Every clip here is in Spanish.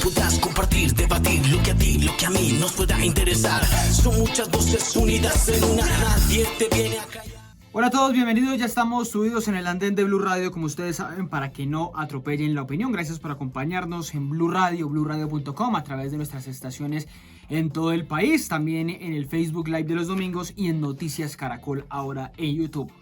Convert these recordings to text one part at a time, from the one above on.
puedas compartir, debatir lo que a ti, lo que a mí nos pueda interesar. Son muchas voces unidas en una, nadie te viene a callar. Hola a todos, bienvenidos, ya estamos subidos en el andén de Blue Radio, como ustedes saben, para que no atropellen la opinión. Gracias por acompañarnos en Blue Radio, bluradio.com, a través de nuestras estaciones en todo el país, también en el Facebook Live de los domingos y en Noticias Caracol ahora en YouTube.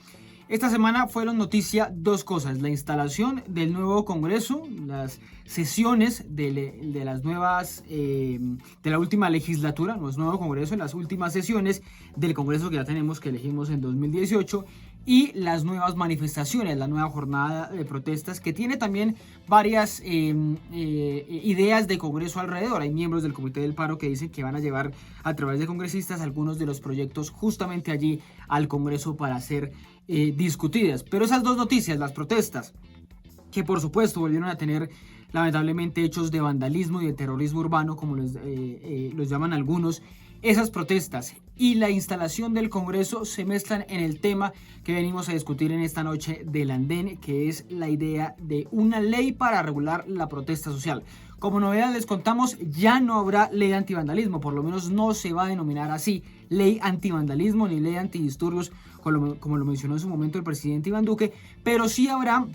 Esta semana fueron noticia dos cosas: la instalación del nuevo Congreso, las sesiones de las nuevas, de la última legislatura, no es nuevo Congreso, las últimas sesiones del Congreso que ya tenemos, que elegimos en 2018, y las nuevas manifestaciones, la nueva jornada de protestas que tiene también varias ideas de Congreso alrededor. Hay miembros del Comité del Paro que dicen que van a llevar a través de congresistas algunos de los proyectos justamente allí al Congreso para ser discutidas. Pero esas dos noticias, las protestas, que por supuesto volvieron a tener lamentablemente hechos de vandalismo y de terrorismo urbano, como los llaman algunos, esas protestas y la instalación del Congreso se mezclan en el tema que venimos a discutir en esta noche del andén, que es la idea de una ley para regular la protesta social. Como novedad les contamos, ya no habrá ley de antivandalismo, por lo menos no se va a denominar así ley antivandalismo ni ley antidisturbios, como lo mencionó en su momento el presidente Iván Duque, pero sí habrá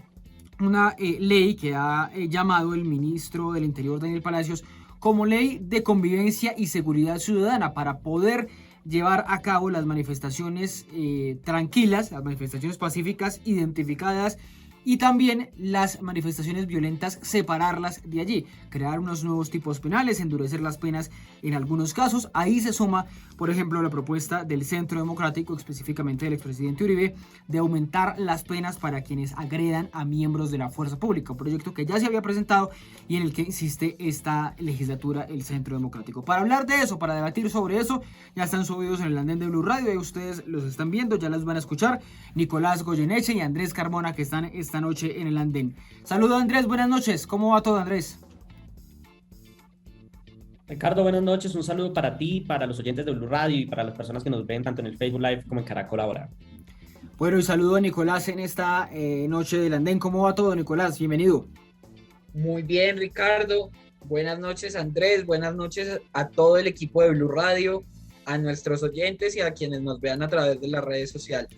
una ley que ha llamado el ministro del Interior, Daniel Palacios, como ley de convivencia y seguridad ciudadana, para poder llevar a cabo las manifestaciones tranquilas, las manifestaciones pacíficas identificadas, y también las manifestaciones violentas, separarlas de allí, crear unos nuevos tipos penales, endurecer las penas en algunos casos. Ahí se suma, por ejemplo, la propuesta del Centro Democrático, específicamente del expresidente Uribe, de aumentar las penas para quienes agredan a miembros de la fuerza pública, un proyecto que ya se había presentado y en el que insiste esta legislatura el Centro Democrático. Para hablar de eso, para debatir sobre eso, ya están subidos en el andén de Blue Radio, ahí ustedes los están viendo, ya las van a escuchar, Nicolás Goyeneche y Andrés Carmona, que están esta noche en el andén. Saludos, Andrés, buenas noches. ¿Cómo va todo, Andrés? Ricardo, buenas noches. Un saludo para ti, para los oyentes de Blue Radio y para las personas que nos ven tanto en el Facebook Live como en Caracol ahora. Bueno, y saludo a Nicolás en esta noche del andén. ¿Cómo va todo, Nicolás? Bienvenido. Muy bien, Ricardo. Buenas noches, Andrés. Buenas noches a todo el equipo de Blue Radio, a nuestros oyentes y a quienes nos vean a través de las redes sociales.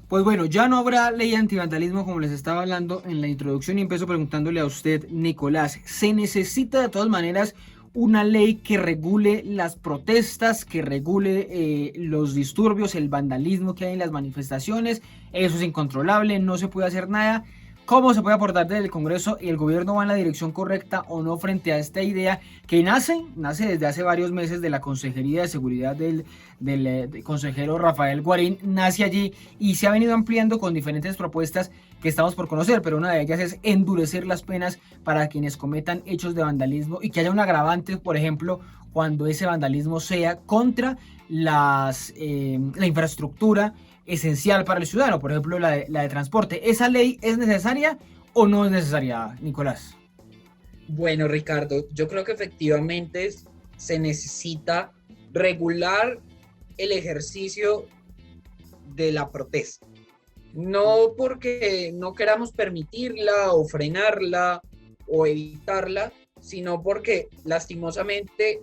Pues bueno, ya no habrá ley antivandalismo, como les estaba hablando en la introducción, y empiezo preguntándole a usted, Nicolás, ¿se necesita de todas maneras una ley que regule las protestas, que regule los disturbios, el vandalismo que hay en las manifestaciones? Eso es incontrolable, no se puede hacer nada. ¿Cómo se puede aportar desde el Congreso y el gobierno va en la dirección correcta o no frente a esta idea que nace desde hace varios meses de la Consejería de Seguridad del consejero Rafael Guarín? Nace allí y se ha venido ampliando con diferentes propuestas que estamos por conocer, pero una de ellas es endurecer las penas para quienes cometan hechos de vandalismo y que haya un agravante, por ejemplo, cuando ese vandalismo sea contra la infraestructura esencial para el ciudadano, por ejemplo la de transporte. ¿Esa ley es necesaria o no es necesaria, Nicolás? Bueno, Ricardo, yo creo que efectivamente se necesita regular el ejercicio de la protesta. No porque no queramos permitirla o frenarla o evitarla, sino porque lastimosamente,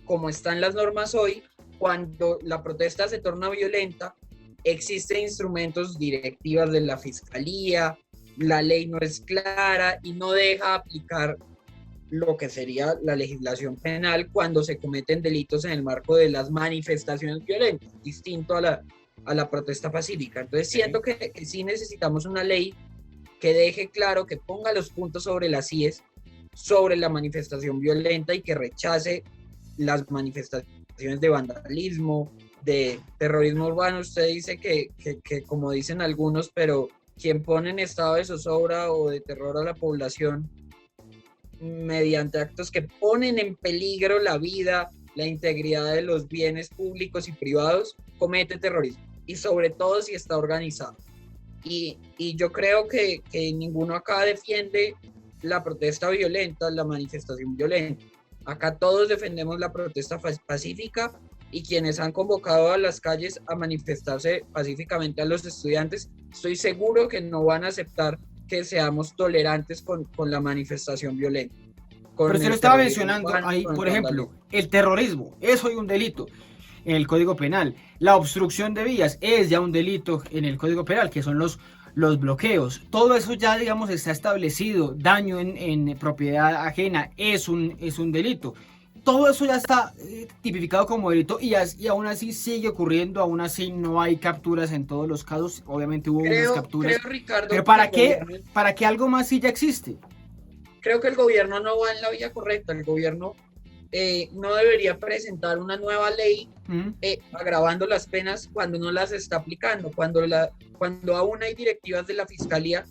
como están las normas hoy, cuando la protesta se torna violenta, existen instrumentos, directivas de la Fiscalía, la ley no es clara y no deja aplicar lo que sería la legislación penal cuando se cometen delitos en el marco de las manifestaciones violentas, distinto a la protesta pacífica. Entonces siento que sí necesitamos una ley que deje claro, que ponga los puntos sobre las IES, sobre la manifestación violenta y que rechace las manifestaciones de vandalismo, de terrorismo urbano. Usted dice que como dicen algunos, pero quien pone en estado de zozobra o de terror a la población mediante actos que ponen en peligro la vida, la integridad de los bienes públicos y privados, comete terrorismo, y sobre todo si está organizado. Y yo creo que ninguno acá defiende la protesta violenta, la manifestación violenta. Acá todos defendemos la protesta pacífica, y quienes han convocado a las calles a manifestarse pacíficamente a los estudiantes, estoy seguro que no van a aceptar que seamos tolerantes con la manifestación violenta. con Pero usted lo el estaba terrorismo mencionando urbano, ahí, con el por ejemplo, vandalismo. el terrorismo es hoy un delito en el Código Penal. La obstrucción de vías es ya un delito en el Código Penal, que son los bloqueos. Todo eso ya, digamos, está establecido. Daño en propiedad ajena es un delito. Todo eso ya está tipificado como delito y aún así sigue ocurriendo, aún así no hay capturas en todos los casos. Obviamente hubo unas Creo, capturas. Pero Ricardo, que el gobierno, ¿para qué algo más sí ya existe? creo que el gobierno no va en la vía correcta. El gobierno no debería presentar una nueva ley ¿Mm? agravando las penas cuando no las está aplicando, cuando aún hay directivas de la Fiscalía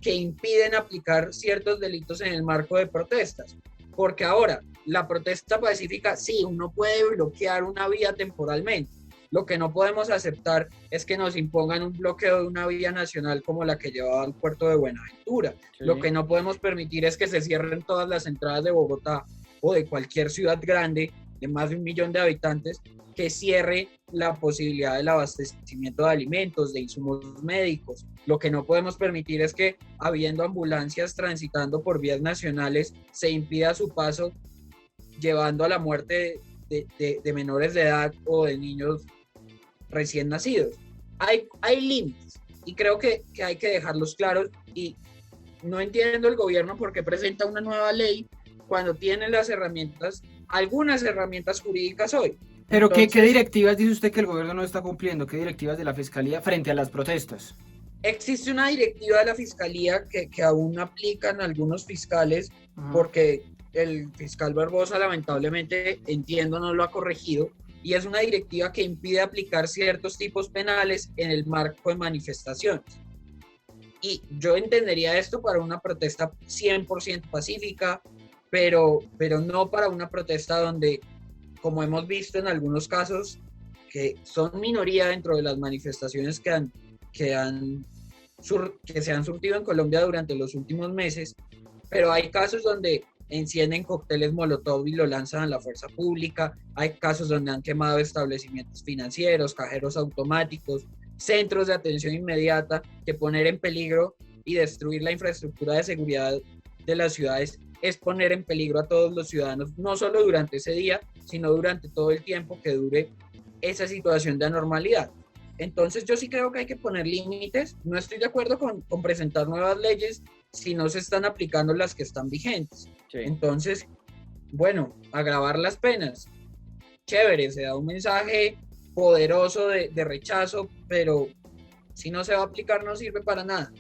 que impiden aplicar ciertos delitos en el marco de protestas. Porque ahora, la protesta pacífica, sí, uno puede bloquear una vía temporalmente. Lo que no podemos aceptar es que nos impongan un bloqueo de una vía nacional como la que llevaba al puerto de Buenaventura. Sí. Lo que no podemos permitir es que se cierren todas las entradas de Bogotá o de cualquier ciudad grande de más de 1 millón de habitantes, que cierre la posibilidad del abastecimiento de alimentos, de insumos médicos. Lo que no podemos permitir es que, habiendo ambulancias transitando por vías nacionales, se impida su paso, llevando a la muerte de menores de edad o de niños recién nacidos. Hay límites y creo que hay que dejarlos claros, y no entiendo el gobierno por qué presenta una nueva ley cuando tiene las herramientas, algunas herramientas jurídicas hoy. Pero Entonces, ¿qué directivas dice usted que el gobierno no está cumpliendo? ¿Qué directivas de la Fiscalía frente a las protestas? existe una directiva de la Fiscalía que aún aplican algunos fiscales, Ajá. porque el fiscal Barbosa lamentablemente, entiendo, no lo ha corregido, y es una directiva que impide aplicar ciertos tipos penales en el marco de manifestaciones. Y yo entendería esto para una protesta 100% pacífica, pero no para una protesta donde, como hemos visto en algunos casos, que son minoría dentro de las manifestaciones que se han surtido en Colombia durante los últimos meses, pero hay casos donde encienden cócteles molotov y lo lanzan a la fuerza pública, hay casos donde han quemado establecimientos financieros, cajeros automáticos, centros de atención inmediata, que poner en peligro y destruir la infraestructura de seguridad de las ciudades es poner en peligro a todos los ciudadanos, no solo durante ese día, sino durante todo el tiempo que dure esa situación de anormalidad. Entonces yo sí creo que hay que poner límites. No estoy de acuerdo con presentar nuevas leyes si no se están aplicando las que están vigentes. Sí. Entonces, bueno, agravar las penas, chévere, se da un mensaje poderoso de rechazo, pero si no se va a aplicar no sirve para nada.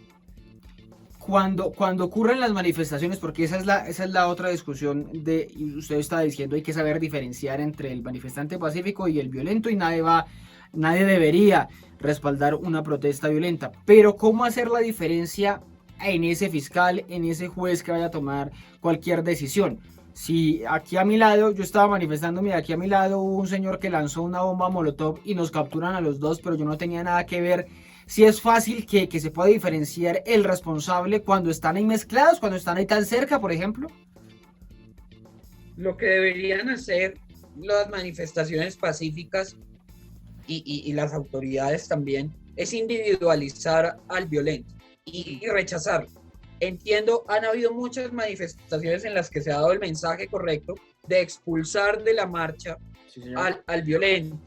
Cuando ocurren las manifestaciones, porque esa es la otra discusión y usted está diciendo, hay que saber diferenciar entre el manifestante pacífico y el violento, y nadie debería respaldar una protesta violenta. Pero ¿cómo hacer la diferencia en ese fiscal, en ese juez que vaya a tomar cualquier decisión? Si aquí a mi lado, yo estaba manifestándome, aquí a mi lado hubo un señor que lanzó una bomba molotov y nos capturan a los dos, pero yo no tenía nada que ver. Si es fácil que se pueda diferenciar el responsable cuando están ahí mezclados, cuando están ahí tan cerca, por ejemplo. Lo que deberían hacer las manifestaciones pacíficas y las autoridades también es individualizar al violento y rechazarlo. Entiendo, han habido muchas manifestaciones en las que se ha dado el mensaje correcto de expulsar de la marcha Sí, señor. al violento,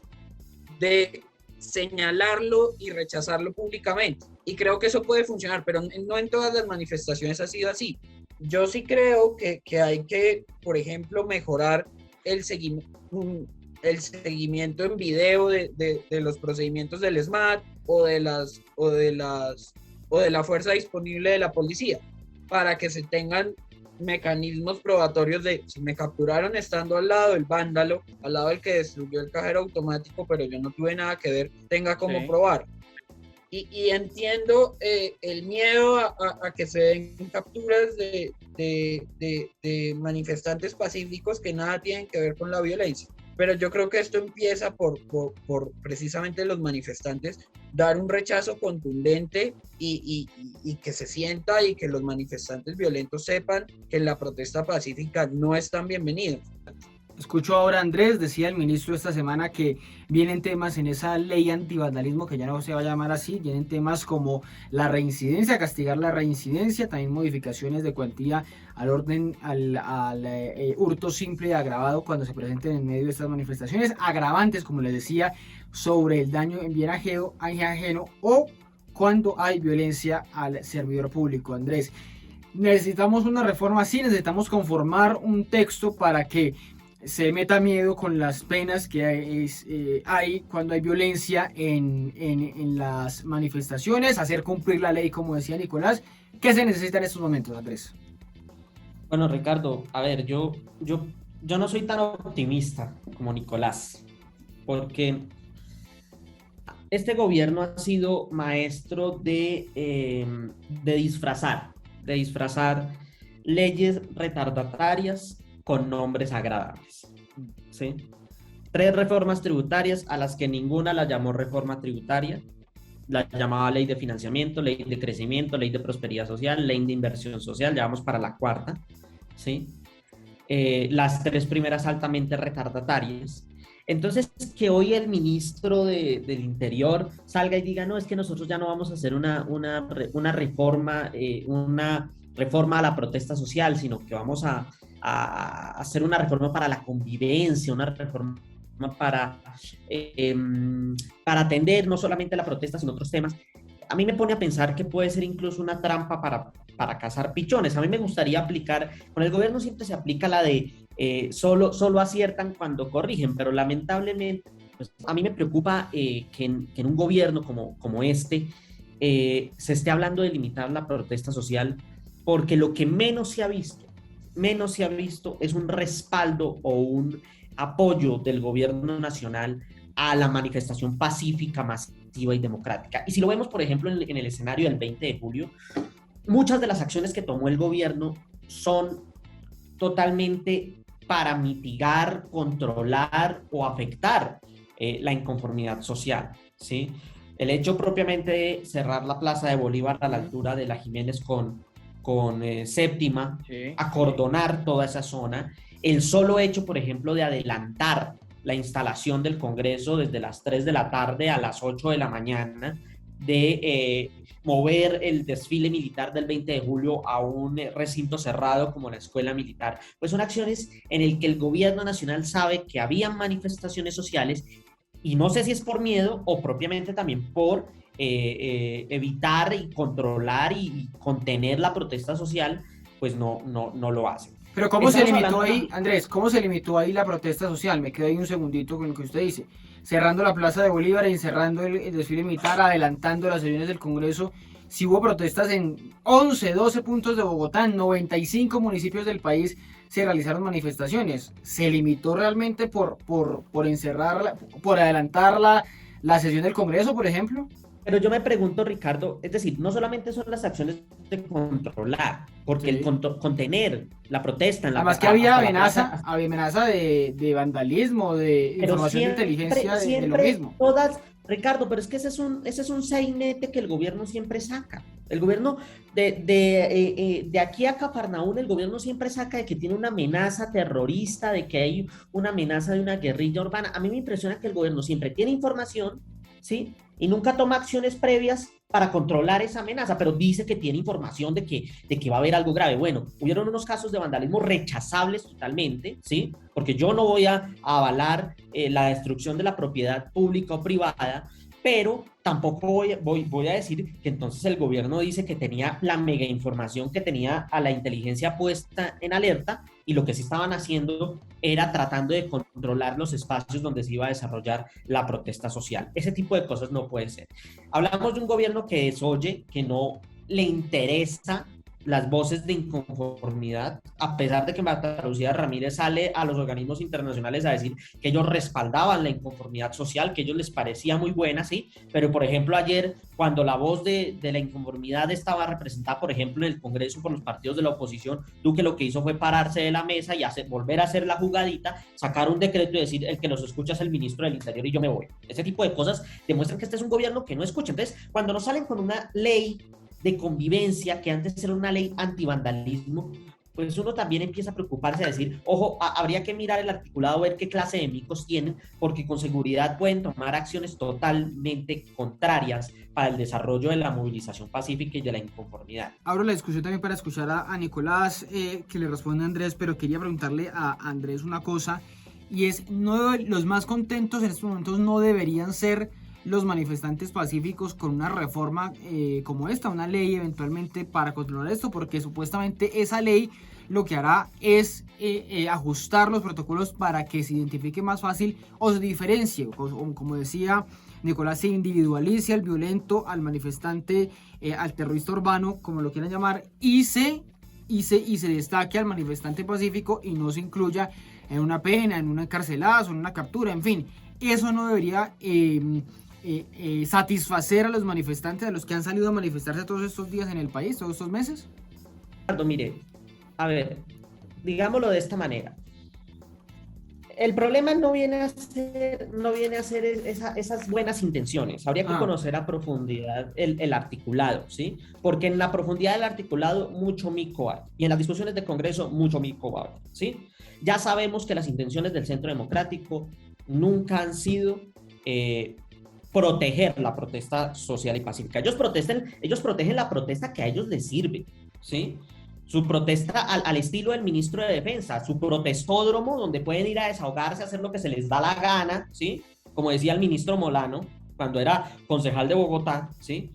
de señalarlo y rechazarlo públicamente. Y creo que eso puede funcionar, pero no en todas las manifestaciones ha sido así. Yo sí creo que hay que, por ejemplo, mejorar el seguimiento en video de los procedimientos del SMAT o de la fuerza disponible de la policía, para que se tengan mecanismos probatorios de si me capturaron estando al lado del vándalo, al lado del que destruyó el cajero automático, pero yo no tuve nada que ver, tenga cómo Sí. probar. Y entiendo el miedo a que se den capturas de manifestantes pacíficos que nada tienen que ver con la violencia. Pero yo creo que esto empieza por precisamente los manifestantes dar un rechazo contundente y que se sienta y que los manifestantes violentos sepan que en la protesta pacífica no están bienvenidos. Escucho ahora a Andrés, decía el ministro esta semana que vienen temas en esa ley antivandalismo, que ya no se va a llamar así, vienen temas como la reincidencia, castigar la reincidencia, también modificaciones de cuantía al orden, al hurto simple y agravado cuando se presenten en medio de estas manifestaciones, agravantes, como les decía, sobre el daño en bien ajeno o cuando hay violencia al servidor público. Andrés, necesitamos una reforma así, necesitamos conformar un texto para que se meta miedo con las penas que hay cuando hay violencia en las manifestaciones, hacer cumplir la ley, como decía Nicolás. ¿Qué se necesita en estos momentos, Andrés? Bueno, Ricardo, a ver, yo no soy tan optimista como Nicolás, porque este gobierno ha sido maestro de disfrazar leyes retardatarias con nombres agradables, ¿sí? 3 reformas tributarias a las que ninguna la llamó reforma tributaria, la llamaba ley de financiamiento, ley de crecimiento, ley de prosperidad social, ley de inversión social, ya vamos para la 4ª, ¿sí? Las 3 primeras altamente retardatarias. Entonces, que hoy el ministro del Interior salga y diga, no, es que nosotros ya no vamos a hacer una reforma, una reforma a la protesta social, sino que vamos a hacer una reforma para la convivencia, una reforma para atender no solamente la protesta, sino otros temas. A mí me pone a pensar que puede ser incluso una trampa para cazar pichones. A mí me gustaría aplicar, con el gobierno siempre se aplica la de solo aciertan cuando corrigen, pero lamentablemente pues, a mí me preocupa que en un gobierno como este se esté hablando de limitar la protesta social, porque lo que menos se ha visto es un respaldo o un apoyo del gobierno nacional a la manifestación pacífica, masiva y democrática. Y si lo vemos, por ejemplo, en el escenario del 20 de julio, muchas de las acciones que tomó el gobierno son totalmente para mitigar, controlar o afectar la inconformidad social, ¿sí? El hecho propiamente de cerrar la Plaza de Bolívar a la altura de la Jiménez con Séptima, sí, acordonar toda esa zona, el solo hecho, por ejemplo, de adelantar la instalación del Congreso desde las 3 de la tarde a las 8 de la mañana, de mover el desfile militar del 20 de julio a un recinto cerrado como la Escuela Militar, pues son acciones en el que el gobierno nacional sabe que habían manifestaciones sociales y no sé si es por miedo o propiamente también por evitar y controlar y contener la protesta social, pues no lo hacen. Pero ¿cómo se limitó ahí, Andrés? ¿Cómo se limitó ahí la protesta social? Me quedo ahí un segundito con lo que usted dice. Cerrando la Plaza de Bolívar y cerrando el desfile militar, adelantando las sesiones del Congreso. Si hubo protestas en 11, 12 puntos de Bogotá, en 95 municipios del país se realizaron manifestaciones. ¿Se limitó realmente por encerrarla, por adelantar la sesión del Congreso, por ejemplo? Pero yo me pregunto, Ricardo, es decir, no solamente son las acciones de controlar, porque sí, el contener la protesta... Además que había amenaza de vandalismo, de información de inteligencia, de lo mismo. Todas, Ricardo, pero es que ese es un sainete que el gobierno siempre saca. El gobierno, de aquí a Cafarnaúm, el gobierno siempre saca de que tiene una amenaza terrorista, de que hay una amenaza de una guerrilla urbana. A mí me impresiona que el gobierno siempre tiene información, ¿sí? Y nunca toma acciones previas para controlar esa amenaza, pero dice que tiene información de que va a haber algo grave. Bueno, hubieron unos casos de vandalismo rechazables totalmente, ¿sí? Porque yo no voy a avalar la destrucción de la propiedad pública o privada, pero tampoco voy a decir que entonces el gobierno dice que tenía la mega información, que tenía a la inteligencia puesta en alerta, y lo que sí estaban haciendo era tratando de controlar los espacios donde se iba a desarrollar la protesta social. Ese tipo de cosas no puede ser. Hablamos de un gobierno que desoye, que no le interesa las voces de inconformidad, a pesar de que Marta Lucía Ramírez sale a los organismos internacionales a decir que ellos respaldaban la inconformidad social, que a ellos les parecía muy buena, sí, pero por ejemplo ayer, cuando la voz de la inconformidad estaba representada, por ejemplo, en el Congreso por los partidos de la oposición, Duque lo que hizo fue pararse de la mesa y volver a hacer la jugadita, sacar un decreto y decir, el que los escucha es el ministro del Interior y yo me voy. Ese tipo de cosas demuestran que este es un gobierno que no escucha. Entonces, cuando nos salen con una ley de convivencia, que antes era una ley antivandalismo, pues uno también empieza a preocuparse a decir, ojo, habría que mirar el articulado, ver qué clase de micos tienen, porque con seguridad pueden tomar acciones totalmente contrarias para el desarrollo de la movilización pacífica y de la inconformidad. Abro la discusión también para escuchar a Nicolás, que le responde a Andrés, pero quería preguntarle a Andrés una cosa, y es, no, los más contentos en estos momentos no deberían ser los manifestantes pacíficos con una reforma como esta, una ley eventualmente para controlar esto, porque supuestamente esa ley lo que hará es ajustar los protocolos para que se identifique más fácil o se diferencie, como decía Nicolás, se individualice al violento, al manifestante, al terrorista urbano, como lo quieran llamar, y se destaque al manifestante pacífico y no se incluya en una pena, en un encarcelazo, en una captura, en fin. Eso no debería satisfacer a los manifestantes, a los que han salido a manifestarse todos estos días en el país, todos estos meses. Mire, a ver, digámoslo de esta manera. El problema no viene a ser esas buenas intenciones. Habría que conocer a profundidad el articulado, ¿sí? Porque en la profundidad del articulado mucho mico hay. Y en las discusiones del Congreso mucho mico va, ¿sí? Ya sabemos que las intenciones del Centro Democrático nunca han sido proteger la protesta social y pacífica. Ellos protegen la protesta que a ellos les sirve, ¿sí? Su protesta al estilo del ministro de Defensa, su protestódromo donde pueden ir a desahogarse, a hacer lo que se les da la gana, ¿sí? Como decía el ministro Molano cuando era concejal de Bogotá, ¿sí?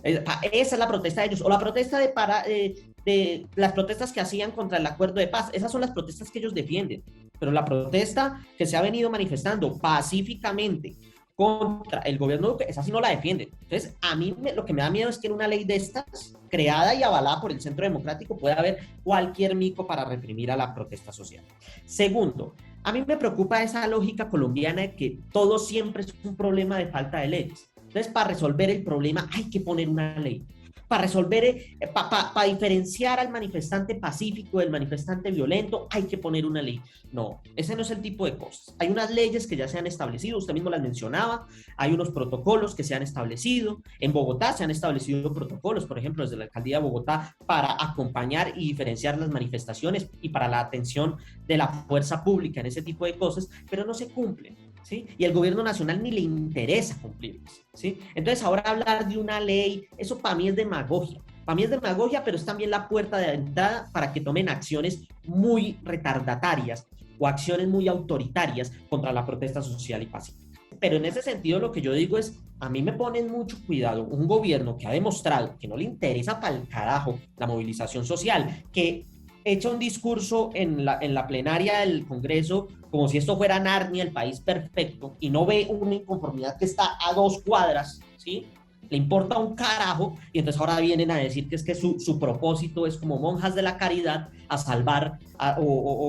Esa es la protesta de ellos. O la protesta de las protestas que hacían contra el acuerdo de paz. Esas son las protestas que ellos defienden. Pero la protesta que se ha venido manifestando pacíficamente contra el gobierno, esa sí no la defienden. Entonces, a mí lo que me da miedo es que en una ley de estas, creada y avalada por el Centro Democrático, pueda haber cualquier mico para reprimir a la protesta social. Segundo, a mí me preocupa esa lógica colombiana de que todo siempre es un problema de falta de leyes. Entonces, para resolver el problema hay que poner una ley. Para resolver, para diferenciar al manifestante pacífico del manifestante violento, hay que poner una ley. No, ese no es el tipo de cosas. Hay unas leyes que ya se han establecido, usted mismo las mencionaba, hay unos protocolos que se han establecido. En Bogotá se han establecido protocolos, por ejemplo, desde la Alcaldía de Bogotá, para acompañar y diferenciar las manifestaciones y para la atención de la fuerza pública en ese tipo de cosas, pero no se cumplen, ¿sí? Y el gobierno nacional ni le interesa cumplirlas, ¿sí? Entonces ahora hablar de una ley, eso para mí es demagogia. Para mí es demagogia, pero es también la puerta de entrada para que tomen acciones muy retardatarias o acciones muy autoritarias contra la protesta social y pacífica. Pero en ese sentido lo que yo digo es, a mí me ponen mucho cuidado un gobierno que ha demostrado que no le interesa para el carajo la movilización social, que echa un discurso en la plenaria del Congreso como si esto fuera Narnia, el país perfecto, y no ve una inconformidad que está a 2 cuadras, ¿sí? Le importa un carajo, y entonces ahora vienen a decir que es que su propósito es como monjas de la caridad a salvar,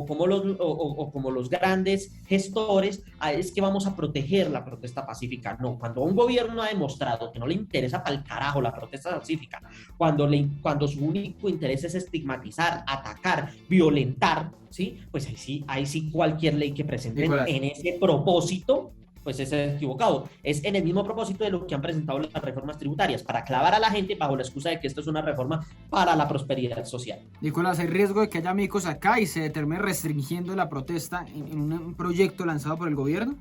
como los grandes gestores, es que vamos a proteger la protesta pacífica. No, cuando un gobierno ha demostrado que no le interesa para el carajo la protesta pacífica, cuando su único interés es estigmatizar, atacar, violentar, ¿sí? Pues ahí sí cualquier ley que presenten Nicolás, en ese propósito, pues es equivocado. Es en el mismo propósito de lo que han presentado las reformas tributarias, para clavar a la gente bajo la excusa de que esto es una reforma para la prosperidad social. Nicolás, ¿hay riesgo de que haya micos acá y se termine restringiendo la protesta en un proyecto lanzado por el gobierno?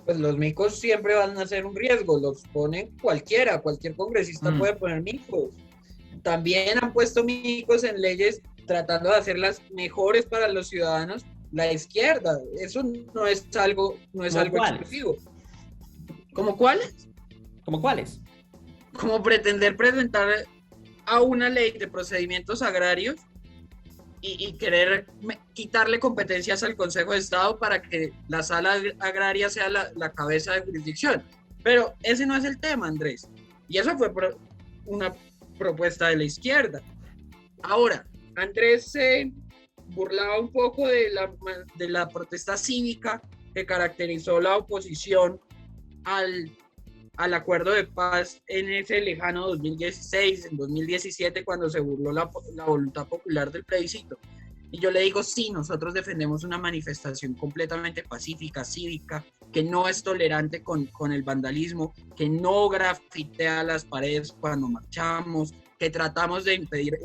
Pues los micos siempre van a ser un riesgo, los pone cualquier congresista puede poner micos. También han puesto micos en leyes tratando de hacerlas mejores para los ciudadanos. La izquierda, eso no es algo exclusivo. ¿Cómo cuáles? ¿Cómo cuáles? Como pretender presentar a una ley de procedimientos agrarios y querer quitarle competencias al Consejo de Estado para que la sala agraria sea la cabeza de jurisdicción. Pero ese no es el tema, Andrés. Y eso fue una propuesta de la izquierda. Ahora, Andrés se burlaba un poco de la protesta cívica que caracterizó la oposición al acuerdo de paz en ese lejano 2016, en 2017, cuando se burló la voluntad popular del plebiscito. Y yo le digo, sí, nosotros defendemos una manifestación completamente pacífica, cívica, que no es tolerante con el vandalismo, que no grafitea las paredes cuando marchamos, que tratamos de impedir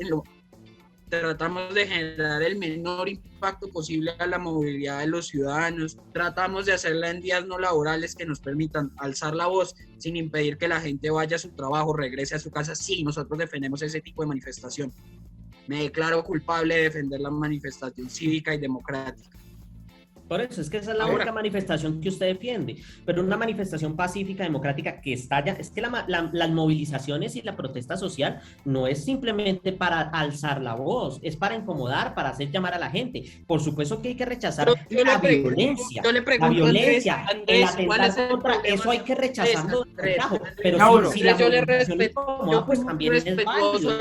tratamos de generar el menor impacto posible a la movilidad de los ciudadanos, tratamos de hacerla en días no laborales que nos permitan alzar la voz sin impedir que la gente vaya a su trabajo, regrese a su casa. Sí, nosotros defendemos ese tipo de manifestación. Me declaro culpable de defender la manifestación cívica y democrática. Por eso, es que esa es la única manifestación que usted defiende, pero una manifestación pacífica, democrática, que estalla. Es que las movilizaciones y la protesta social no es simplemente para alzar la voz, es para incomodar, para hacer llamar a la gente. Por supuesto que hay que rechazar la violencia. Yo le pregunto, la violencia, Andrés, el atentar contra eso hay que rechazarlo. Pero si la yo le movilización respeto, incomoda, pues también es válido.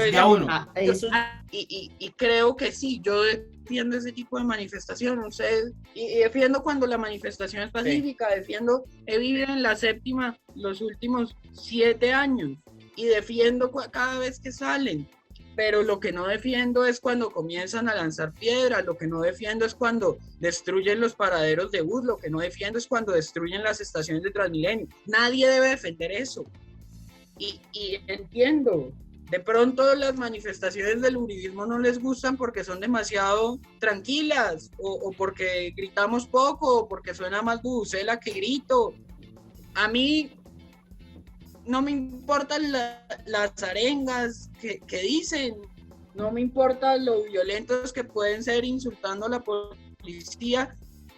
Y creo que sí, yo defiendo ese tipo de manifestación, ustedes, y defiendo cuando la manifestación es pacífica, he vivido en la séptima los últimos 7 años, y defiendo cada vez que salen, pero lo que no defiendo es cuando comienzan a lanzar piedras, lo que no defiendo es cuando destruyen los paraderos de bus, lo que no defiendo es cuando destruyen las estaciones de Transmilenio. Nadie debe defender eso, y entiendo. De pronto las manifestaciones del uribismo no les gustan porque son demasiado tranquilas, o porque gritamos poco, o porque suena más bubucela que grito. A mí no me importan las arengas que dicen, no me importan lo violentos que pueden ser insultando a la policía,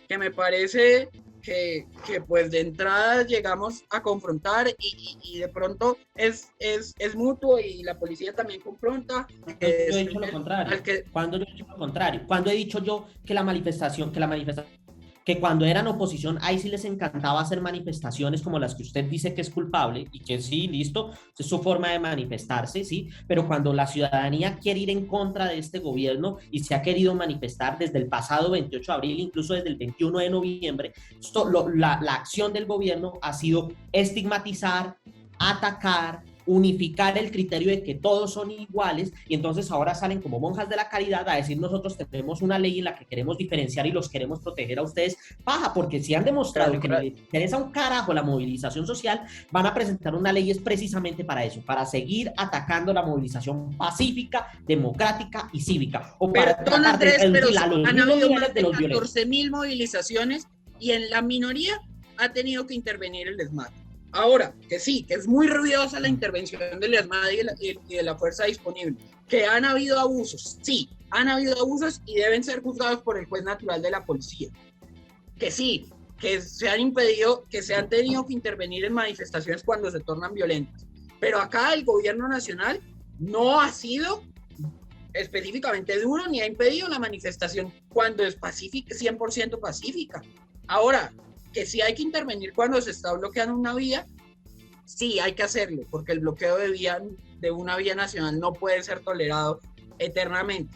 que me parece que pues de entrada llegamos a confrontar y de pronto es mutuo y la policía también confronta. Yo he dicho lo contrario. ¿Cuándo yo he dicho lo contrario? ¿Cuándo he dicho yo que que cuando eran oposición, ahí sí les encantaba hacer manifestaciones como las que usted dice que es culpable y que sí, listo, es su forma de manifestarse, sí, pero cuando la ciudadanía quiere ir en contra de este gobierno y se ha querido manifestar desde el pasado 28 de abril, incluso desde el 21 de noviembre, la acción del gobierno ha sido estigmatizar, atacar, unificar el criterio de que todos son iguales, y entonces ahora salen como monjas de la caridad a decir: nosotros tenemos una ley en la que queremos diferenciar y los queremos proteger a ustedes. Paja, porque si han demostrado que les interesa un carajo la movilización social, van a presentar una ley es precisamente para eso, para seguir atacando la movilización pacífica, democrática y cívica, o para tratar de reducir a los mismos niveles de los violentos. 14.000 movilizaciones y en la minoría ha tenido que intervenir el ESMAD. Ahora, que sí, que es muy ruidosa la intervención del ESMAD y de la fuerza disponible, que han habido abusos, sí, han habido abusos y deben ser juzgados por el juez natural de la policía. Que sí, que se han tenido que intervenir en manifestaciones cuando se tornan violentas. Pero acá el gobierno nacional no ha sido específicamente duro ni ha impedido la manifestación cuando es pacífica, 100% pacífica. Ahora, que sí hay que intervenir cuando se está bloqueando una vía, sí hay que hacerlo, porque el bloqueo de una vía nacional no puede ser tolerado eternamente.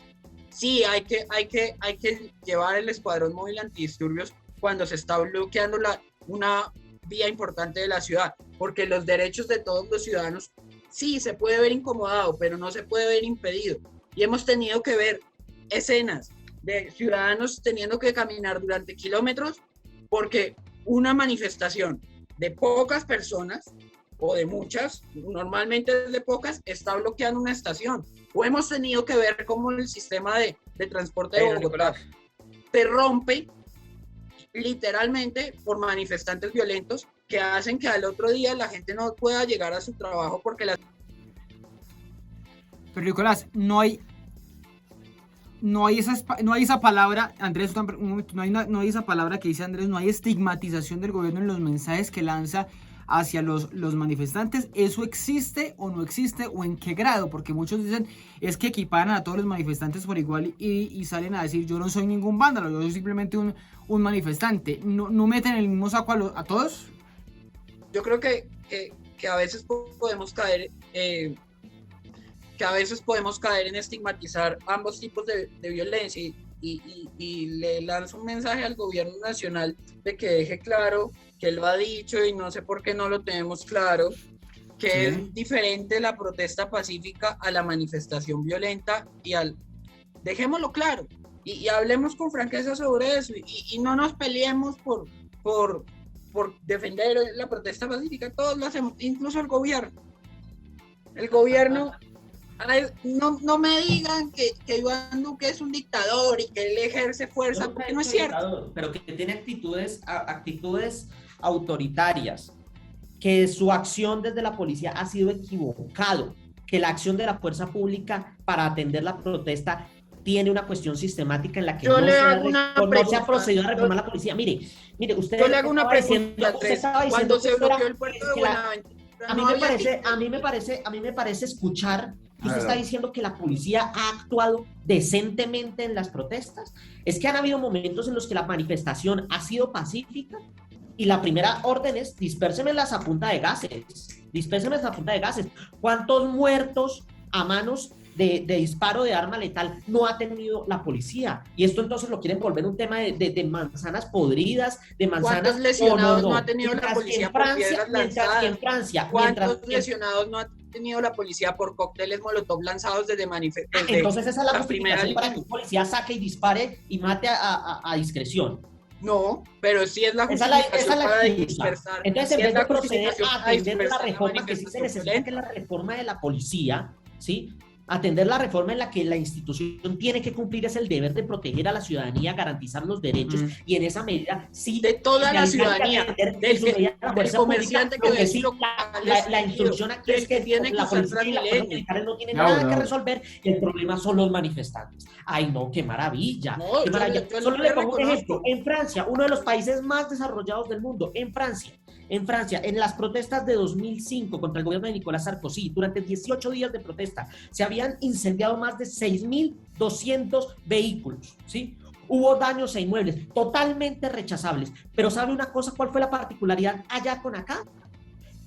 Sí hay que llevar el escuadrón móvil antidisturbios cuando se está bloqueando una vía importante de la ciudad, porque los derechos de todos los ciudadanos sí se puede ver incomodado, pero no se puede ver impedido. Y hemos tenido que ver escenas de ciudadanos teniendo que caminar durante kilómetros porque una manifestación de pocas personas o de muchas, normalmente de pocas, está bloqueando una estación. O hemos tenido que ver cómo el sistema de transporte de Bogotá se rompe literalmente por manifestantes violentos que hacen que al otro día la gente no pueda llegar a su trabajo porque Pero Nicolás, no hay esa palabra, Andrés, no hay esa palabra que dice Andrés, no hay estigmatización del gobierno en los mensajes que lanza hacia los manifestantes. ¿Eso existe o no existe o en qué grado? Porque muchos dicen es que equiparan a todos los manifestantes por igual y salen a decir: yo no soy ningún vándalo, yo soy simplemente un manifestante. ¿No meten en el mismo saco a todos? Yo creo que a veces podemos caer en estigmatizar ambos tipos de violencia y le lanzo un mensaje al gobierno nacional de que deje claro que él lo ha dicho y no sé por qué no lo tenemos claro, que sí, es diferente la protesta pacífica a la manifestación violenta dejémoslo claro y hablemos con franqueza sobre eso y no nos peleemos por defender la protesta pacífica. Todos lo hacemos, incluso el gobierno Ay, no me digan que Iván Duque es un dictador y que él ejerce fuerza, porque no es cierto. Pero que tiene actitudes autoritarias, que su acción desde la policía ha sido equivocado, que la acción de la fuerza pública para atender la protesta tiene una cuestión sistemática en la que no se ha procedido a reformar la policía. Mire, usted... Yo le hago una pregunta, Andrés. Cuando se bloqueó el puerto de Buenaventura, a mí me parece escuchar que usted está diciendo que la policía ha actuado decentemente en las protestas. Es que han habido momentos en los que la manifestación ha sido pacífica y la primera orden es dispérsemelas a punta de gases. ¿Cuántos muertos a manos de disparo de arma letal no ha tenido la policía? Y esto entonces lo quieren volver un tema de manzanas podridas, de manzanas... ¿Cuántos lesionados no ha tenido la policía por piedras lanzadas? ¿Cuántos lesionados no ha tenido la policía por cócteles molotov lanzados desde manifestaciones? Entonces esa es la justificación para que un policía saque y dispare y mate a discreción. No, pero sí es la justificación para dispersar. Entonces, en vez de proceder a atender la reforma que sí se necesita, que es la reforma de la policía, ¿sí? Atender la reforma en la que la institución tiene que cumplir es el deber de proteger a la ciudadanía, garantizar los derechos y en esa medida sí de toda la ciudadanía, del comerciante que sí, la instrucción aquí es que tiene la policía y las fuerzas militares no tienen nada que resolver, el problema son los manifestantes. Ay no, qué maravilla, qué maravilla. Solo le pongo un ejemplo, en Francia, uno de los países más desarrollados del mundo, en Francia, en las protestas de 2005 contra el gobierno de Nicolás Sarkozy, durante 18 días de protesta, se habían incendiado más de 6.200 vehículos, ¿sí? Hubo daños a inmuebles totalmente rechazables. Pero ¿sabe una cosa? ¿Cuál fue la particularidad allá con acá?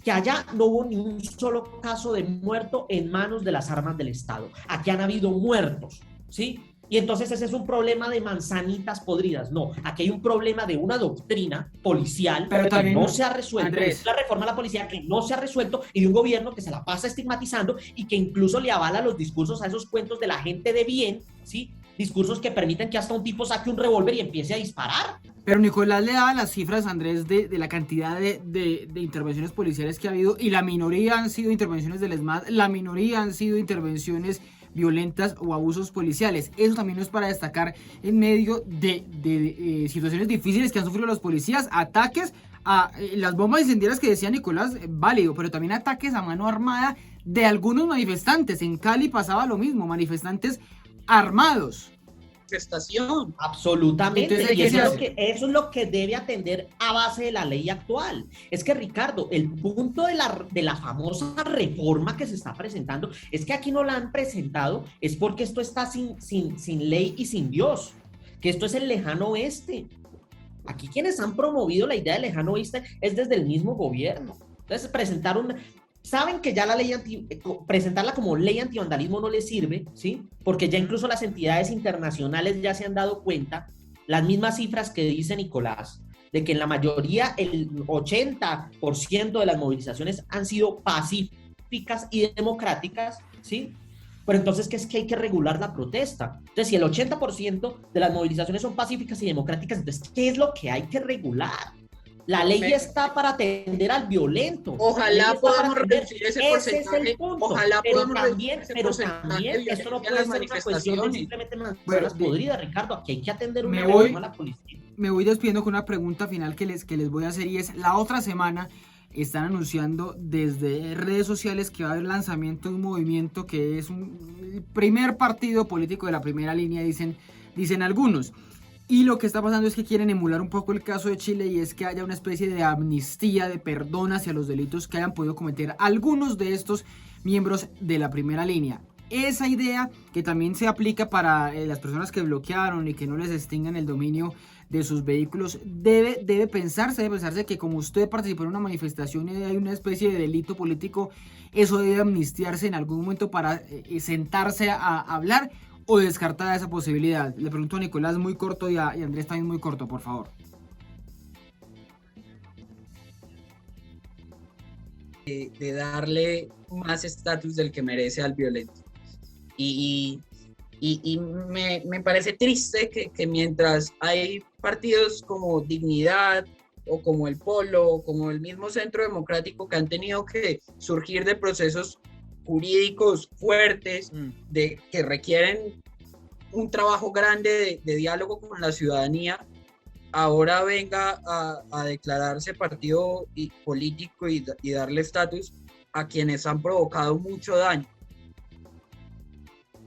Que allá no hubo ni un solo caso de muerto en manos de las armas del Estado. Aquí han habido muertos, ¿sí? Y entonces ese es un problema de manzanitas podridas. No, aquí hay un problema de una doctrina policial pero que no se ha resuelto, Andrés, la reforma a la policía que no se ha resuelto y de un gobierno que se la pasa estigmatizando y que incluso le avala los discursos a esos cuentos de la gente de bien, ¿sí? Discursos que permiten que hasta un tipo saque un revólver y empiece a disparar. Pero Nicolás le daba las cifras, Andrés, de la cantidad de intervenciones policiales que ha habido y la minoría han sido intervenciones del ESMAD, la minoría han sido intervenciones violentas o abusos policiales. Eso también no es para destacar en medio de situaciones difíciles que han sufrido los policías, ataques a las bombas incendiarias que decía Nicolás, válido, pero también ataques a mano armada de algunos manifestantes. En Cali pasaba lo mismo, manifestantes armados. Manifestación. Absolutamente. Entonces, y eso es lo que debe atender a base de la ley actual. Es que, Ricardo, el punto de la famosa reforma que se está presentando es que aquí no la han presentado, es porque esto está sin ley y sin Dios, que esto es el lejano oeste. Aquí quienes han promovido la idea del lejano oeste es desde el mismo gobierno. Entonces, saben que ya la ley presentarla como ley antivandalismo no les sirve, ¿sí? Porque ya incluso las entidades internacionales ya se han dado cuenta, las mismas cifras que dice Nicolás, de que en la mayoría, el 80% de las movilizaciones han sido pacíficas y democráticas, ¿sí? Pero entonces, ¿qué es que hay que regular la protesta? Entonces, si el 80% de las movilizaciones son pacíficas y democráticas, entonces, ¿qué es lo que hay que regular? La ley está para atender al violento. Ojalá podamos reducir ese porcentaje. Ese es el punto. Ojalá podamos reducir ese porcentaje. Esto no puede ser una cuestión de simplemente manzanas podridas, Ricardo. Aquí hay que atender una reforma a la policía. Me voy despidiendo con una pregunta final que les voy a hacer y es, la otra semana están anunciando desde redes sociales que va a haber lanzamiento de un movimiento que es el primer partido político de la primera línea, dicen algunos. Y lo que está pasando es que quieren emular un poco el caso de Chile y es que haya una especie de amnistía, de perdón hacia los delitos que hayan podido cometer algunos de estos miembros de la primera línea. Esa idea que también se aplica para las personas que bloquearon y que no les extingan el dominio de sus vehículos, debe pensarse que como usted participó en una manifestación y hay una especie de delito político, eso debe amnistiarse en algún momento para sentarse a hablar o descartada esa posibilidad. Le pregunto a Nicolás muy corto y a Andrés también muy corto, por favor. De darle más estatus del que merece al violento. Y me parece triste que mientras hay partidos como Dignidad o como el Polo o como el mismo Centro Democrático que han tenido que surgir de procesos jurídicos fuertes que requieren un trabajo grande de diálogo con la ciudadanía, ahora venga a declararse partido político y darle estatus a quienes han provocado mucho daño.